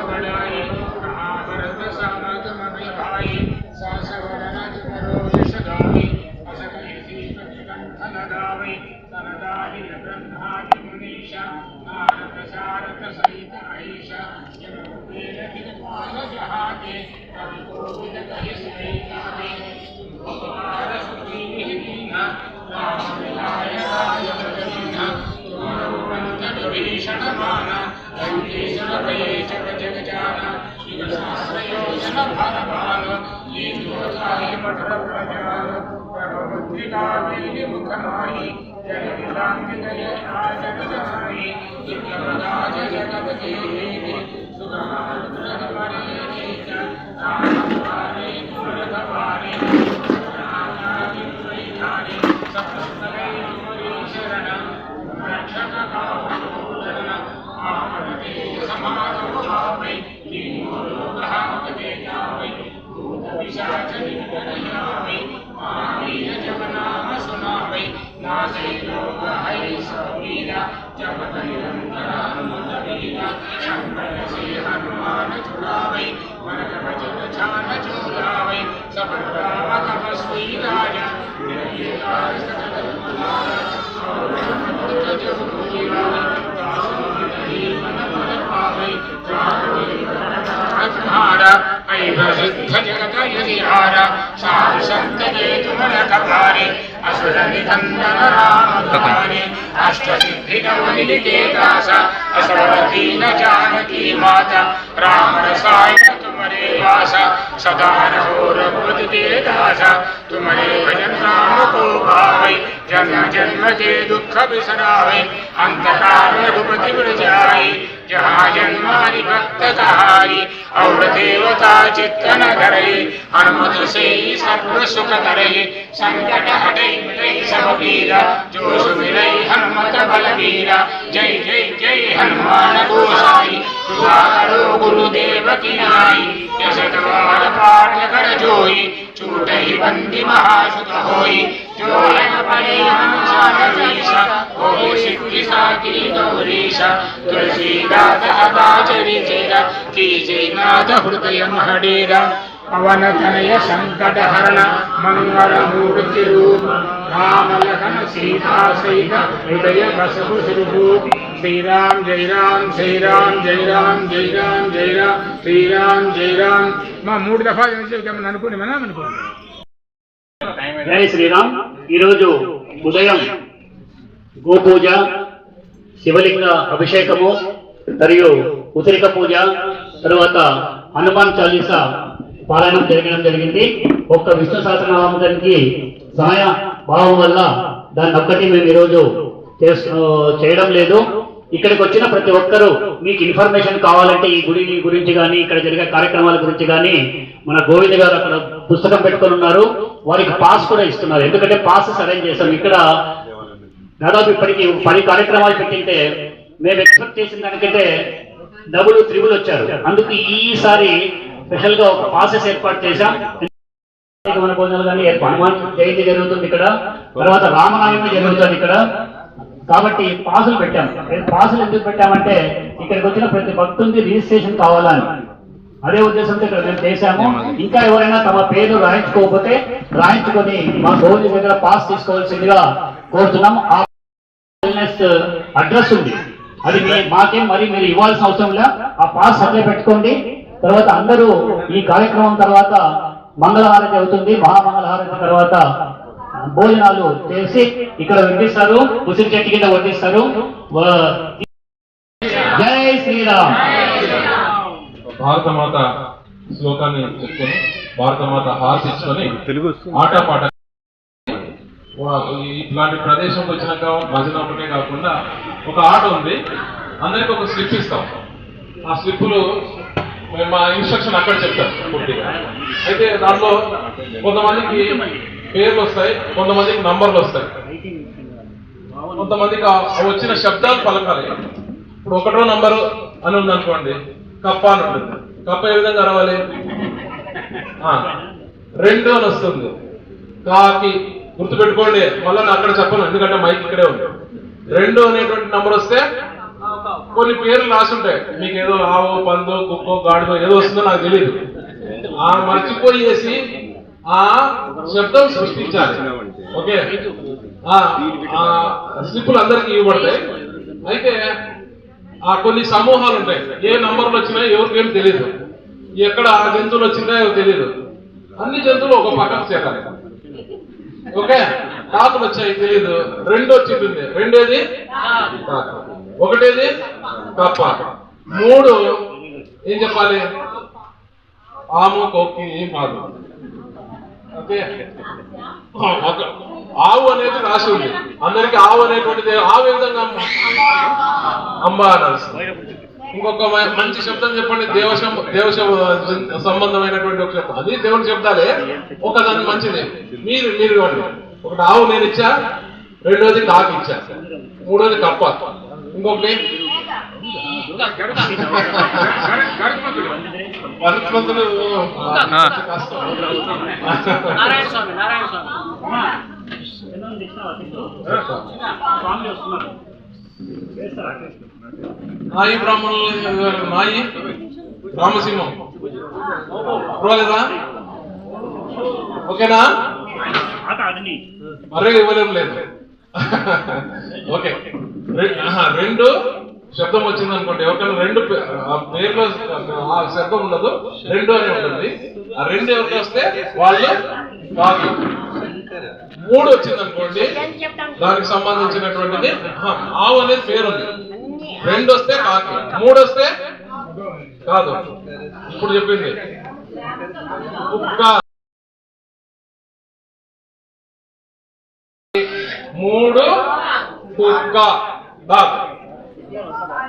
बढ़ाई महाभरत सामत मत भाई सासवरन रोष गावी असकैसी प्रतिकंठ लगावे सरदारी ब्रह्मादि मुनीषा नारद सारद सहित आईशा वेद दिक्पाल जहाके कवि कोविद कहि सही गावे तुमहार सुखी दीना राम मिलाय राज बदलीना गौरवंत विभीषण माना लंकेश्वर भये जग जग जाना शिव सहस्र योजन भर भानु प्रसिद्ध जगत यदिहार साधु संत के तुमन कपारे असुर निकंदन राम दुआरे अष्ट सिद्धि नवनिधि के दास असवरती न जानकी माता राम रसायन तुम्हारे वास सदा रहो रघुपति के दास तुम्हारे भजन राम को भावे जन्म जन्म के दुख बिसरावे अंत काल रघुपति बढ़ जाए जहाँ जन्मादि भक्त कहाई और देवता चित्त न धरे हनुमत से सर्व सुख करे संकट हटे मिटे सब पीरा जो सुमिरै हनुमत बलबीरा जय जय जय हनुमान गोसाई कृपा करो गुरुदेव की नाई यश द्वार पाठ कर जोई छूट ही बंदी महासुत होई जो है पड़े हनुमान चालीसा होई सिद्धि साकी गौरीशा तुलसीदास सदा चरितेरा कीजे नाथ हृदय हडेरा पवन तनय संकट हरण मंगल मूर्ति रूप राम लखन सीता सहित हृदय बसहु सुरभूप श्री राम जय राम श्री राम जय राम जय राम जय राम श्री राम जय राम మా 3 దఫా అనుకుని మనం అనుకోండి జై శ్రీరామ్. ఈరోజు ఉదయం గోపూజ, శివలింగ అభిషేకము మరియు ఉసిరిక పూజ, తర్వాత హనుమాన్ చాలీసా పారాయణం జరిగింది. ఒక్క విష్ణు సహస్రనామానికి సమయ భావం వల్ల దాన్ని ఒక్కటి మేము ఈరోజు చేయడం లేదు. ఇక్కడికి వచ్చిన ప్రతి ఒక్కరూ మీకు ఇన్ఫర్మేషన్ కావాలంటే ఈ గుడి గురించి కానీ ఇక్కడ జరిగే కార్యక్రమాల గురించి కానీ మన గోవింద్ గారు అక్కడ పుస్తకం పెట్టుకొని ఉన్నారు. వారికి పాస్ కూడా ఇస్తున్నారు. ఎందుకంటే పాసెస్ అరేంజ్ చేస్తాం. ఇక్కడ దాదాపు ఇప్పటికి 10 కార్యక్రమాలు పెట్టింటే మేము ఎక్స్పెక్ట్ చేసిన దానికంటే డబుల్ త్రిబుల్ వచ్చారు. అందుకు ఈసారి స్పెషల్ గా ఒక పాసెస్ ఏర్పాటు చేశాం. మన భోజనాలు కానీ హనుమాన్ జయంతి జరుగుతుంది ఇక్కడ, తర్వాత రామనవమి జరుగుతుంది ఇక్కడ. కాబట్టి పాసులు పెట్టాము. పాసులు ఎందుకు పెట్టామంటే ఇక్కడికి వచ్చిన ప్రతి భక్తుడికి రిజిస్ట్రేషన్ కావాలని, అదే ఉద్దేశంతో ఇక్కడ మేము చేశాము. ఇంకా ఎవరైనా తమ పేరు రాయించుకోకపోతే రాయించుకొని మా గోవింద్ దగ్గర పాస్ తీసుకోవాల్సిందిగా కోరుతున్నాం. ఆ అడ్రస్ ఉంది, అది మాకేం మరి మీరు ఇవ్వాల్సిన అవసరం లే. ఆ పాస్ అట్లే పెట్టుకోండి. తర్వాత అందరూ ఈ కార్యక్రమం తర్వాత మంగళహారతి అవుతుంది. మహామంగళహారతి తర్వాత భోజనాలు చేసి ఇక్కడ వడ్డిస్తారు, ఉసిరి చెట్టు కింద వడ్డిస్తారు. జై శ్రీరామ్. భారతమాత శ్లోకాన్ని చెప్పుకొని భారతమాత హారతి ఇచ్చుకొని ఆటపాట ఇట్లాంటి ప్రదేశంకి వచ్చినాక భజన ఒకటే కాకుండా ఒక ఆట ఉంది. అందరికి ఒక స్లిప్ ఇస్తాం. ఆ స్లిప్పులు మేము మా ఇన్స్ట్రక్షన్ అక్కడ చెప్తాం పూర్తిగా. అయితే దాంట్లో కొంతమందికి పేర్లు వస్తాయి, కొంతమందికి నంబర్లు వస్తాయి, కొంతమందికి వచ్చిన శబ్దాలు పలకాలి. ఇప్పుడు 1వ నంబరు అని ఉంది అనుకోండి, కప్ప అని ఉంటుంది. కప్ప ఏ విధంగా రావాలి? 2 అని వస్తుంది. కాకి గుర్తుపెట్టుకోండి. మళ్ళీ నేను అక్కడ చెప్పను, ఎందుకంటే మైక్ ఇక్కడే ఉంది. 2 అనేటువంటి నంబర్ వస్తే కొన్ని పేర్లు రాసి ఉంటాయి. మీకు ఏదో ఆవు, పందు, కుక్కో, గాడిదో ఏదో వస్తుందో నాకు తెలియదు. మర్చిపోయేసి ఆ శబ్దం సృష్టించాలి. ఓకే, స్లిప్పులు అందరికీ ఇవ్వబడతాయి. అయితే ఆ కొన్ని సమూహాలు ఉంటాయి. ఏ నంబర్లు వచ్చినాయో ఎవరికేం తెలియదు, ఎక్కడ ఆ జంతువులు వచ్చినాయో తెలియదు. అన్ని జంతువులు ఒక పక్కకు చేరాలి. ఓకే, కాకులు వచ్చాయి తెలియదు, 2 వచ్చింటుంది. 2 కాకు, 1 కప్ప, 3 ఏం చెప్పాలి? ఆము, కొక్కి, మాదు. ఓకే, ఒక ఆవు అనేది రాసి ఉంది, అందరికి ఆవు అనేటువంటిది ఆవు ఏ విధంగా అంబ అనాల్సి. ఇంకొక మంచి శబ్దం చెప్పండి, దేవ సంబంధమైనటువంటి ఒక శబ్దం, అది దేవుడి శబ్దాలే. ఒక దాన్ని మంచిది మీరు ఇవ్వండి. ఒకటి ఆవు నేను ఇచ్చా, రెండోది కాకి ఇచ్చా, మూడోది కప్ప, ఇంకొకటి గరుత్మంతుడు నారాయణ స్వామి స్వామి వస్తున్నారు. నాయి బ్రాహ్మణులు, నాయి రామసింహం పర్వాలేదా? ఓకేనా? మరే ఇవ్వలేం లేదు. ఓకే, రెండు శబ్దం వచ్చింది అనుకోండి, ఎవరికైనా రెండు పేర్లో ఆ శబ్దం ఉండదు, రెండు అని ఉంటుంది. ఆ రెండు ఎవరికి వస్తే వాళ్ళు కాదు. మూడు వచ్చింది అనుకోండి, దానికి సంబంధించినటువంటిది ఆవు అనేది పేరు ఉంది. రెండు వస్తే కాకి, మూడు వస్తే కాదు. ఇప్పుడు చెప్పింది కుక్క, మూడు కుక్క, డాగ్,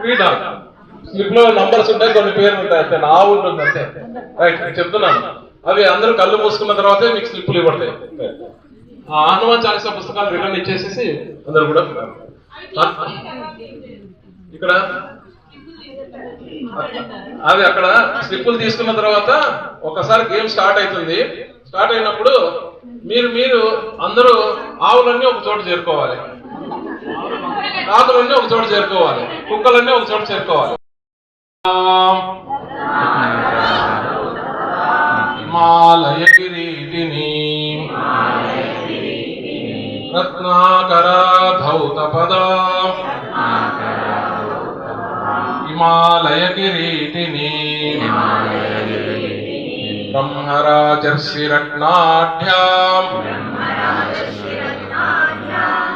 త్రీ డాగ్. స్లిప్ లో నంబర్స్ ఉంటాయి, కొన్ని పేర్లు ఉంటాయి, అంతే. ఆవు ఉంటుంది అంతే. రైట్, చెప్తున్నాను. అవి అందరూ కళ్ళు మూసుకున్న తర్వాతే మీకు స్లిప్పులు ఇవ్వడతాయి. హనుమాన్ చాలీసా పుస్తకాలు రిటర్న్ ఇచ్చేసేసి అందరు కూడా ఇక్కడ అది అక్కడ స్లిప్పులు తీసుకున్న తర్వాత ఒకసారి గేమ్ స్టార్ట్ అవుతుంది. స్టార్ట్ అయినప్పుడు మీరు అందరూ ఆవులన్నీ ఒక చోట చేరుకోవాలి, కాకులన్నీ ఒక చోట చేరుకోవాలి, కుక్కలన్నీ ఒక చోట చేరుకోవాలి. హిమాలయ కిరీటిని రత్నాకర ధౌత పద, హిమాలయ కిరీటిని బ్రహ్మరాజర్షి రత్నాఢ్యాం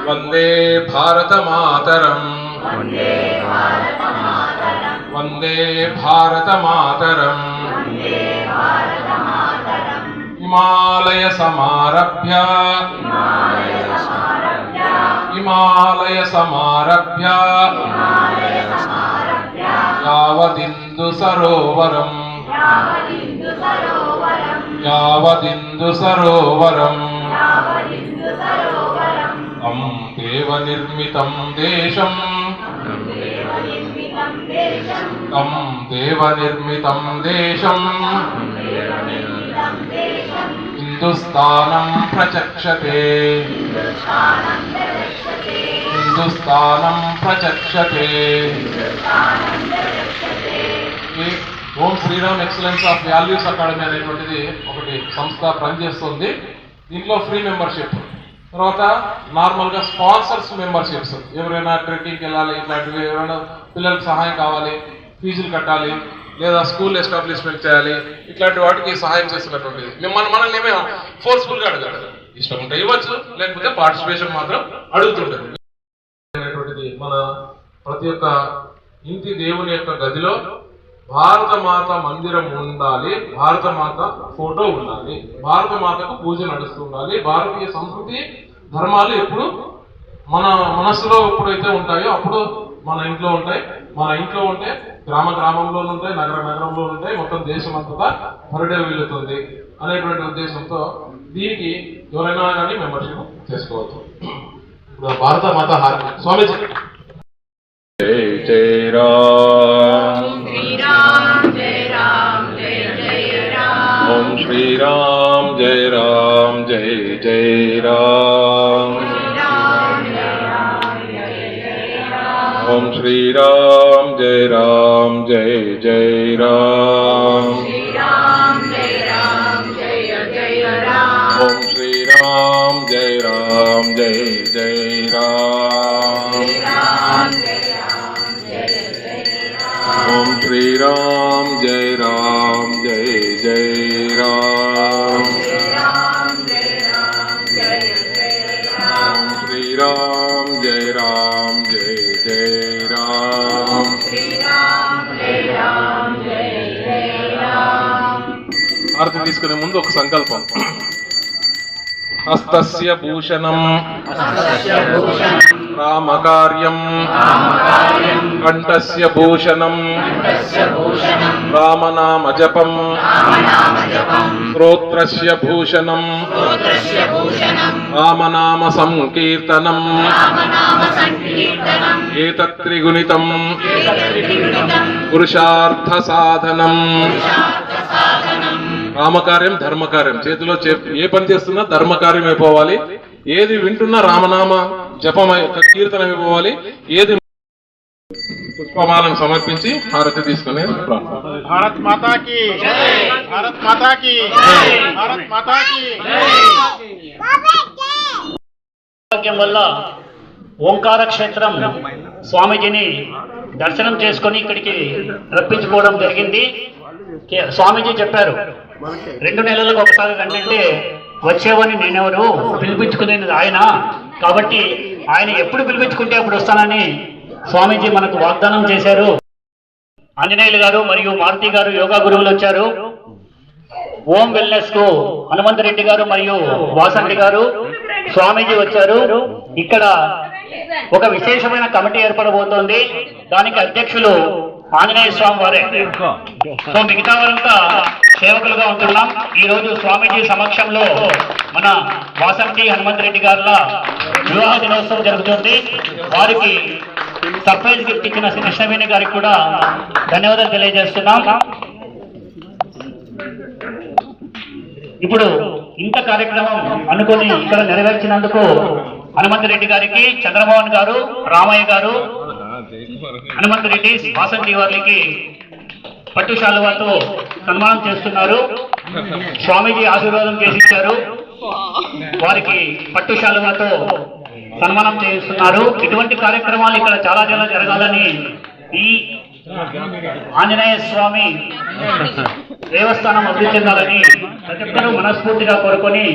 వందే భారత మాతరం, వందే భారత మాతరం. హిమాలయ సమారభ్య, హిమాలయ సమారభ్య యావదిందు సరోవరం, యావదిందు సరోవరం. తం దేవ నిర్మితం దేశం, తం దేవ నిర్మితం దేశం హిందుస్థానం ప్రచక్షతే, హిందుస్థానం ప్రచక్షతే. ఓం Sriram excellence of values academy అనేటువంటిది ఒకటి సంస్థ పనిచేస్తుంది. దీంట్లో ఫ్రీ మెంబర్షిప్, తర్వాత నార్మల్గా స్పాన్సర్స్ మెంబర్షిప్స్. ఎవరైనా ట్రెక్కింగ్కి వెళ్ళాలి, ఇట్లాంటివి ఎవరైనా పిల్లలకు సహాయం కావాలి, ఫీజులు కట్టాలి, లేదా స్కూల్ ఎస్టాబ్లిష్మెంట్ చేయాలి, ఇట్లాంటి వాటికి సహాయం చేస్తున్నటువంటిది. మనల్ని ఏమే ఫోర్స్ఫుల్గా అడగాలి, ఇష్టం ఉంటే ఇవ్వచ్చు, లేకపోతే పార్టిసిపేషన్ మాత్రం అడుగుతుంటారు. అనేటువంటిది మన ప్రతి ఒక్క ఇంటి దేవుని యొక్క గదిలో భారత మాత మందిరం ఉండాలి, భారత మాత ఫోటో ఉండాలి, భారత మాతకు పూజ నడుస్తూ ఉండాలి. భారతీయ సంస్కృతి ధర్మాలు ఎప్పుడు మన మనస్సులో ఎప్పుడైతే ఉంటాయో అప్పుడు మన ఇంట్లో ఉంటాయి. మన ఇంట్లో ఉంటే గ్రామంలో ఉంటాయి, నగరంలో ఉంటాయి, మొత్తం దేశం అంతటా పరిడేలు వెళ్తుంది అనేటువంటి ఉద్దేశంతో దీనికి ఎవరైనా కానీ మెంబర్షిప్ చేసుకోవచ్చు. ఇప్పుడు భారత మాత స్వామీజీ. జై జై రామ్, ఓం శ్రీరామ్ జై రామ్ జై జై రామ్, ఓం శ్రీరామ్ జై రామ్ జై జై రామ్, ఓం శ్రీరామ్ జై రామ్ జై జై రామ్, ఓం శ్రీరామ్ జై రామ్ జై జై రామ్, ఓం శ్రీరామ్ జై రామ్ జై జై రామ్. హారతి తీసుకునే ముందు ఒక సంకల్పం. హస్తస్య భూషణం రామకార్యం కంఠస్య భూషణం రామనామ జపం శ్రోత్రస్య భూషణం రామనామ సంకీర్తనం ఏతత్త్రిగుణితం పురుషార్థ సాధనం. రామకార్యం ధర్మకార్యం, చేతిలో ఏ పని చేస్తున్నా ధర్మకార్యం అయిపోవాలి. ఏది వింటున్నా రామనామ జపం కీర్తన అయిపోవాలి. ఏది పుష్పమాలను సమర్పించి హారతి తీసుకునే భారత్ మాతాకి, భారత్ మాతాకి, భారత్ మాతాకి. భాగ్యం వల్ల ఓంకార క్షేత్రం స్వామీజీని దర్శనం చేసుకొని ఇక్కడికి రప్పించుకోవడం జరిగింది. స్వామీజీ చెప్పారు 2 నెలలకు ఒకసారి రండి, వచ్చేవని నేనెవరు, పిలిపించుకునేది ఆయన, కాబట్టి ఆయన ఎప్పుడు పిలిపించుకుంటే అప్పుడు వస్తానని స్వామీజీ మనకు వాగ్దానం చేశారు. ఆంజనేయులు గారు మరియు మారుతి గారు యోగా గురువులు వచ్చారు. ఓం వెల్నెస్ కు హనుమంతరెడ్డి గారు మరియు వాసంతి గారు స్వామీజీ వచ్చారు. ఇక్కడ ఒక విశేషమైన కమిటీ ఏర్పడబోతోంది. దానికి అధ్యక్షులు ఆంజనేయ స్వామి వారే. సో మిగతా వారంతా సేవకులుగా ఉంటున్నాం. ఈ రోజు స్వామీజీ సమక్షంలో మన వాసంతి హనుమంతరెడ్డి గారుల వివాహ దినోత్సవం జరుగుతుంది. వారికి సర్ప్రైజ్ గిఫ్ట్ ఇచ్చిన కృష్ణవేణి గారికి కూడా ధన్యవాదాలు తెలియజేస్తున్నాం. ఇప్పుడు ఇంత కార్యక్రమం అనుకుని ఇక్కడ నెరవేర్చినందుకు హనుమంతరెడ్డి గారికి, చంద్రమోహన్ గారు, రామయ్య గారు, హనుమంతరెడ్డి, వాసంతి వారికి పట్టు శాలువాతో సన్మానం చేస్తున్నారు. స్వామీజీ ఆశీర్వాదం చేసిచ్చారు, వారికి పట్టు శాలువాతో సన్మానం చేస్తున్నారు. ఇటువంటి కార్యక్రమాలు ఇక్కడ చాలా జరగాలని ఈ ఆంజనేయ స్వామి దేవస్థానం అభివృద్ధి చెందాలని ప్రతి ఒక్కరూ మనస్ఫూర్తిగా కోరుకొని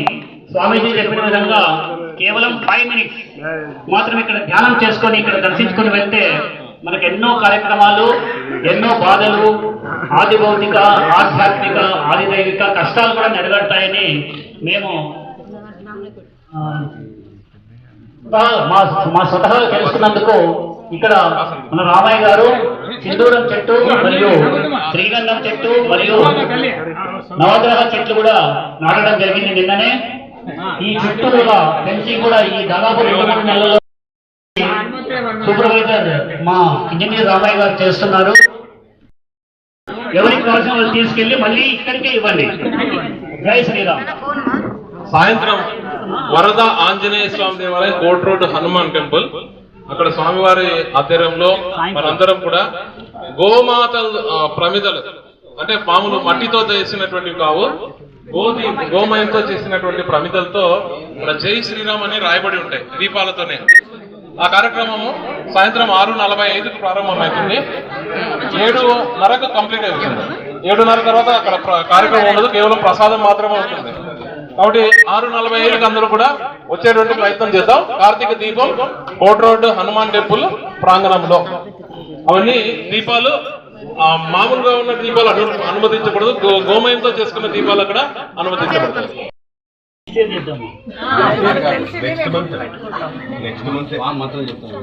స్వామీజీ చెప్పిన విధంగా కేవలం 5 మినిట్స్ మాత్రం ఇక్కడ ధ్యానం చేసుకొని ఇక్కడ దర్శించుకొని వెళ్తే మనకు ఎన్నో కార్యక్రమాలు, ఎన్నో బాధలు, ఆది భౌతిక, ఆధ్యాత్మిక, ఆదిదైవిక కష్టాలు కూడా నెరవేరుతాయని మేము మా స్వతహాగా తెలుసుకున్నందుకు ఇక్కడ మన రామయ్య గారు సింధూరం చెట్టు మరియు శ్రీగంధం చెట్టు మరియు నవగ్రహ చెట్లు కూడా నాటడం జరిగింది నిన్ననే. ఈ చుట్టూల ఫెన్సింగ్ కూడా ఈ దాదాపు 2-3 నెలల్లో సూపర్వైజర్ మా ఇంజనీర్ రామయ్య గారు చేస్తున్నారు. ఎవరికి కావాల్సిన వాళ్ళు తీసుకెళ్లి మళ్ళీ ఇక్కడికే ఇవ్వండి. జై శ్రీరామ్. సాయంత్రం వరద ఆంజనేయ స్వామి దేవాలయం, కోట్ రోడ్ హనుమాన్ టెంపుల్, అక్కడ స్వామివారి ఆధ్వర్యంలో మనందరం కూడా గోమాత ప్రమిదలు, అంటే మామూలు మట్టితో చేసినటువంటివి కావు, గోమయంతో చేసినటువంటి ప్రమిదలతో ఇక్కడ జై శ్రీరామ్ అని రాయబడి ఉంటాయి దీపాలతోనే. ఆ కార్యక్రమము సాయంత్రం 6:45కు ప్రారంభమవుతుంది. 7:30కు కంప్లీట్ అవుతుంది. 7:30 తర్వాత అక్కడ కార్యక్రమం ఉండదు, కేవలం ప్రసాదం మాత్రమే ఉంటుంది. కాబట్టి 6:45కి అందరూ కూడా వచ్చేటువంటి ప్రయత్నం చేద్దాం. కార్తీక దీపం కోట్ రోడ్ హనుమాన్ టెంపుల్ ప్రాంగణంలో. అవన్నీ దీపాలు మామూలుగా ఉన్న దీపాలు అనుమతించకూడదు, గోమయంతో చేసుకున్న దీపాలు అక్కడ అనుమతించబడతాయి. నెక్స్ట్ మంత్ మాత్రం చెప్తాను.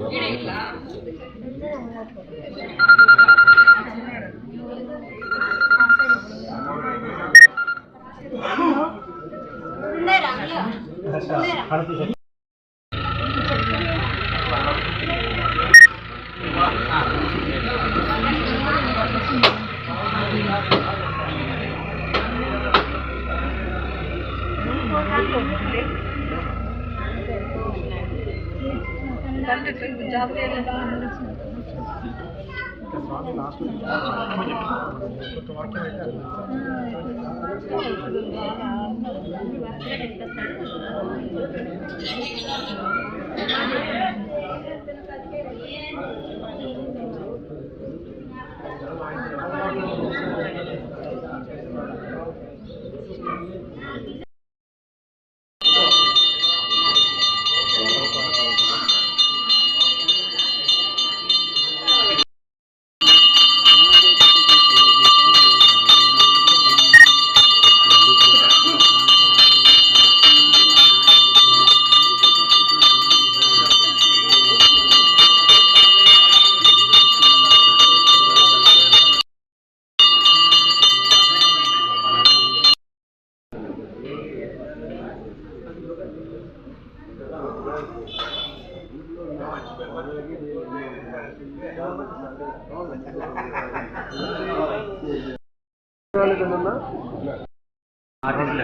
ఆర్టిస్ట్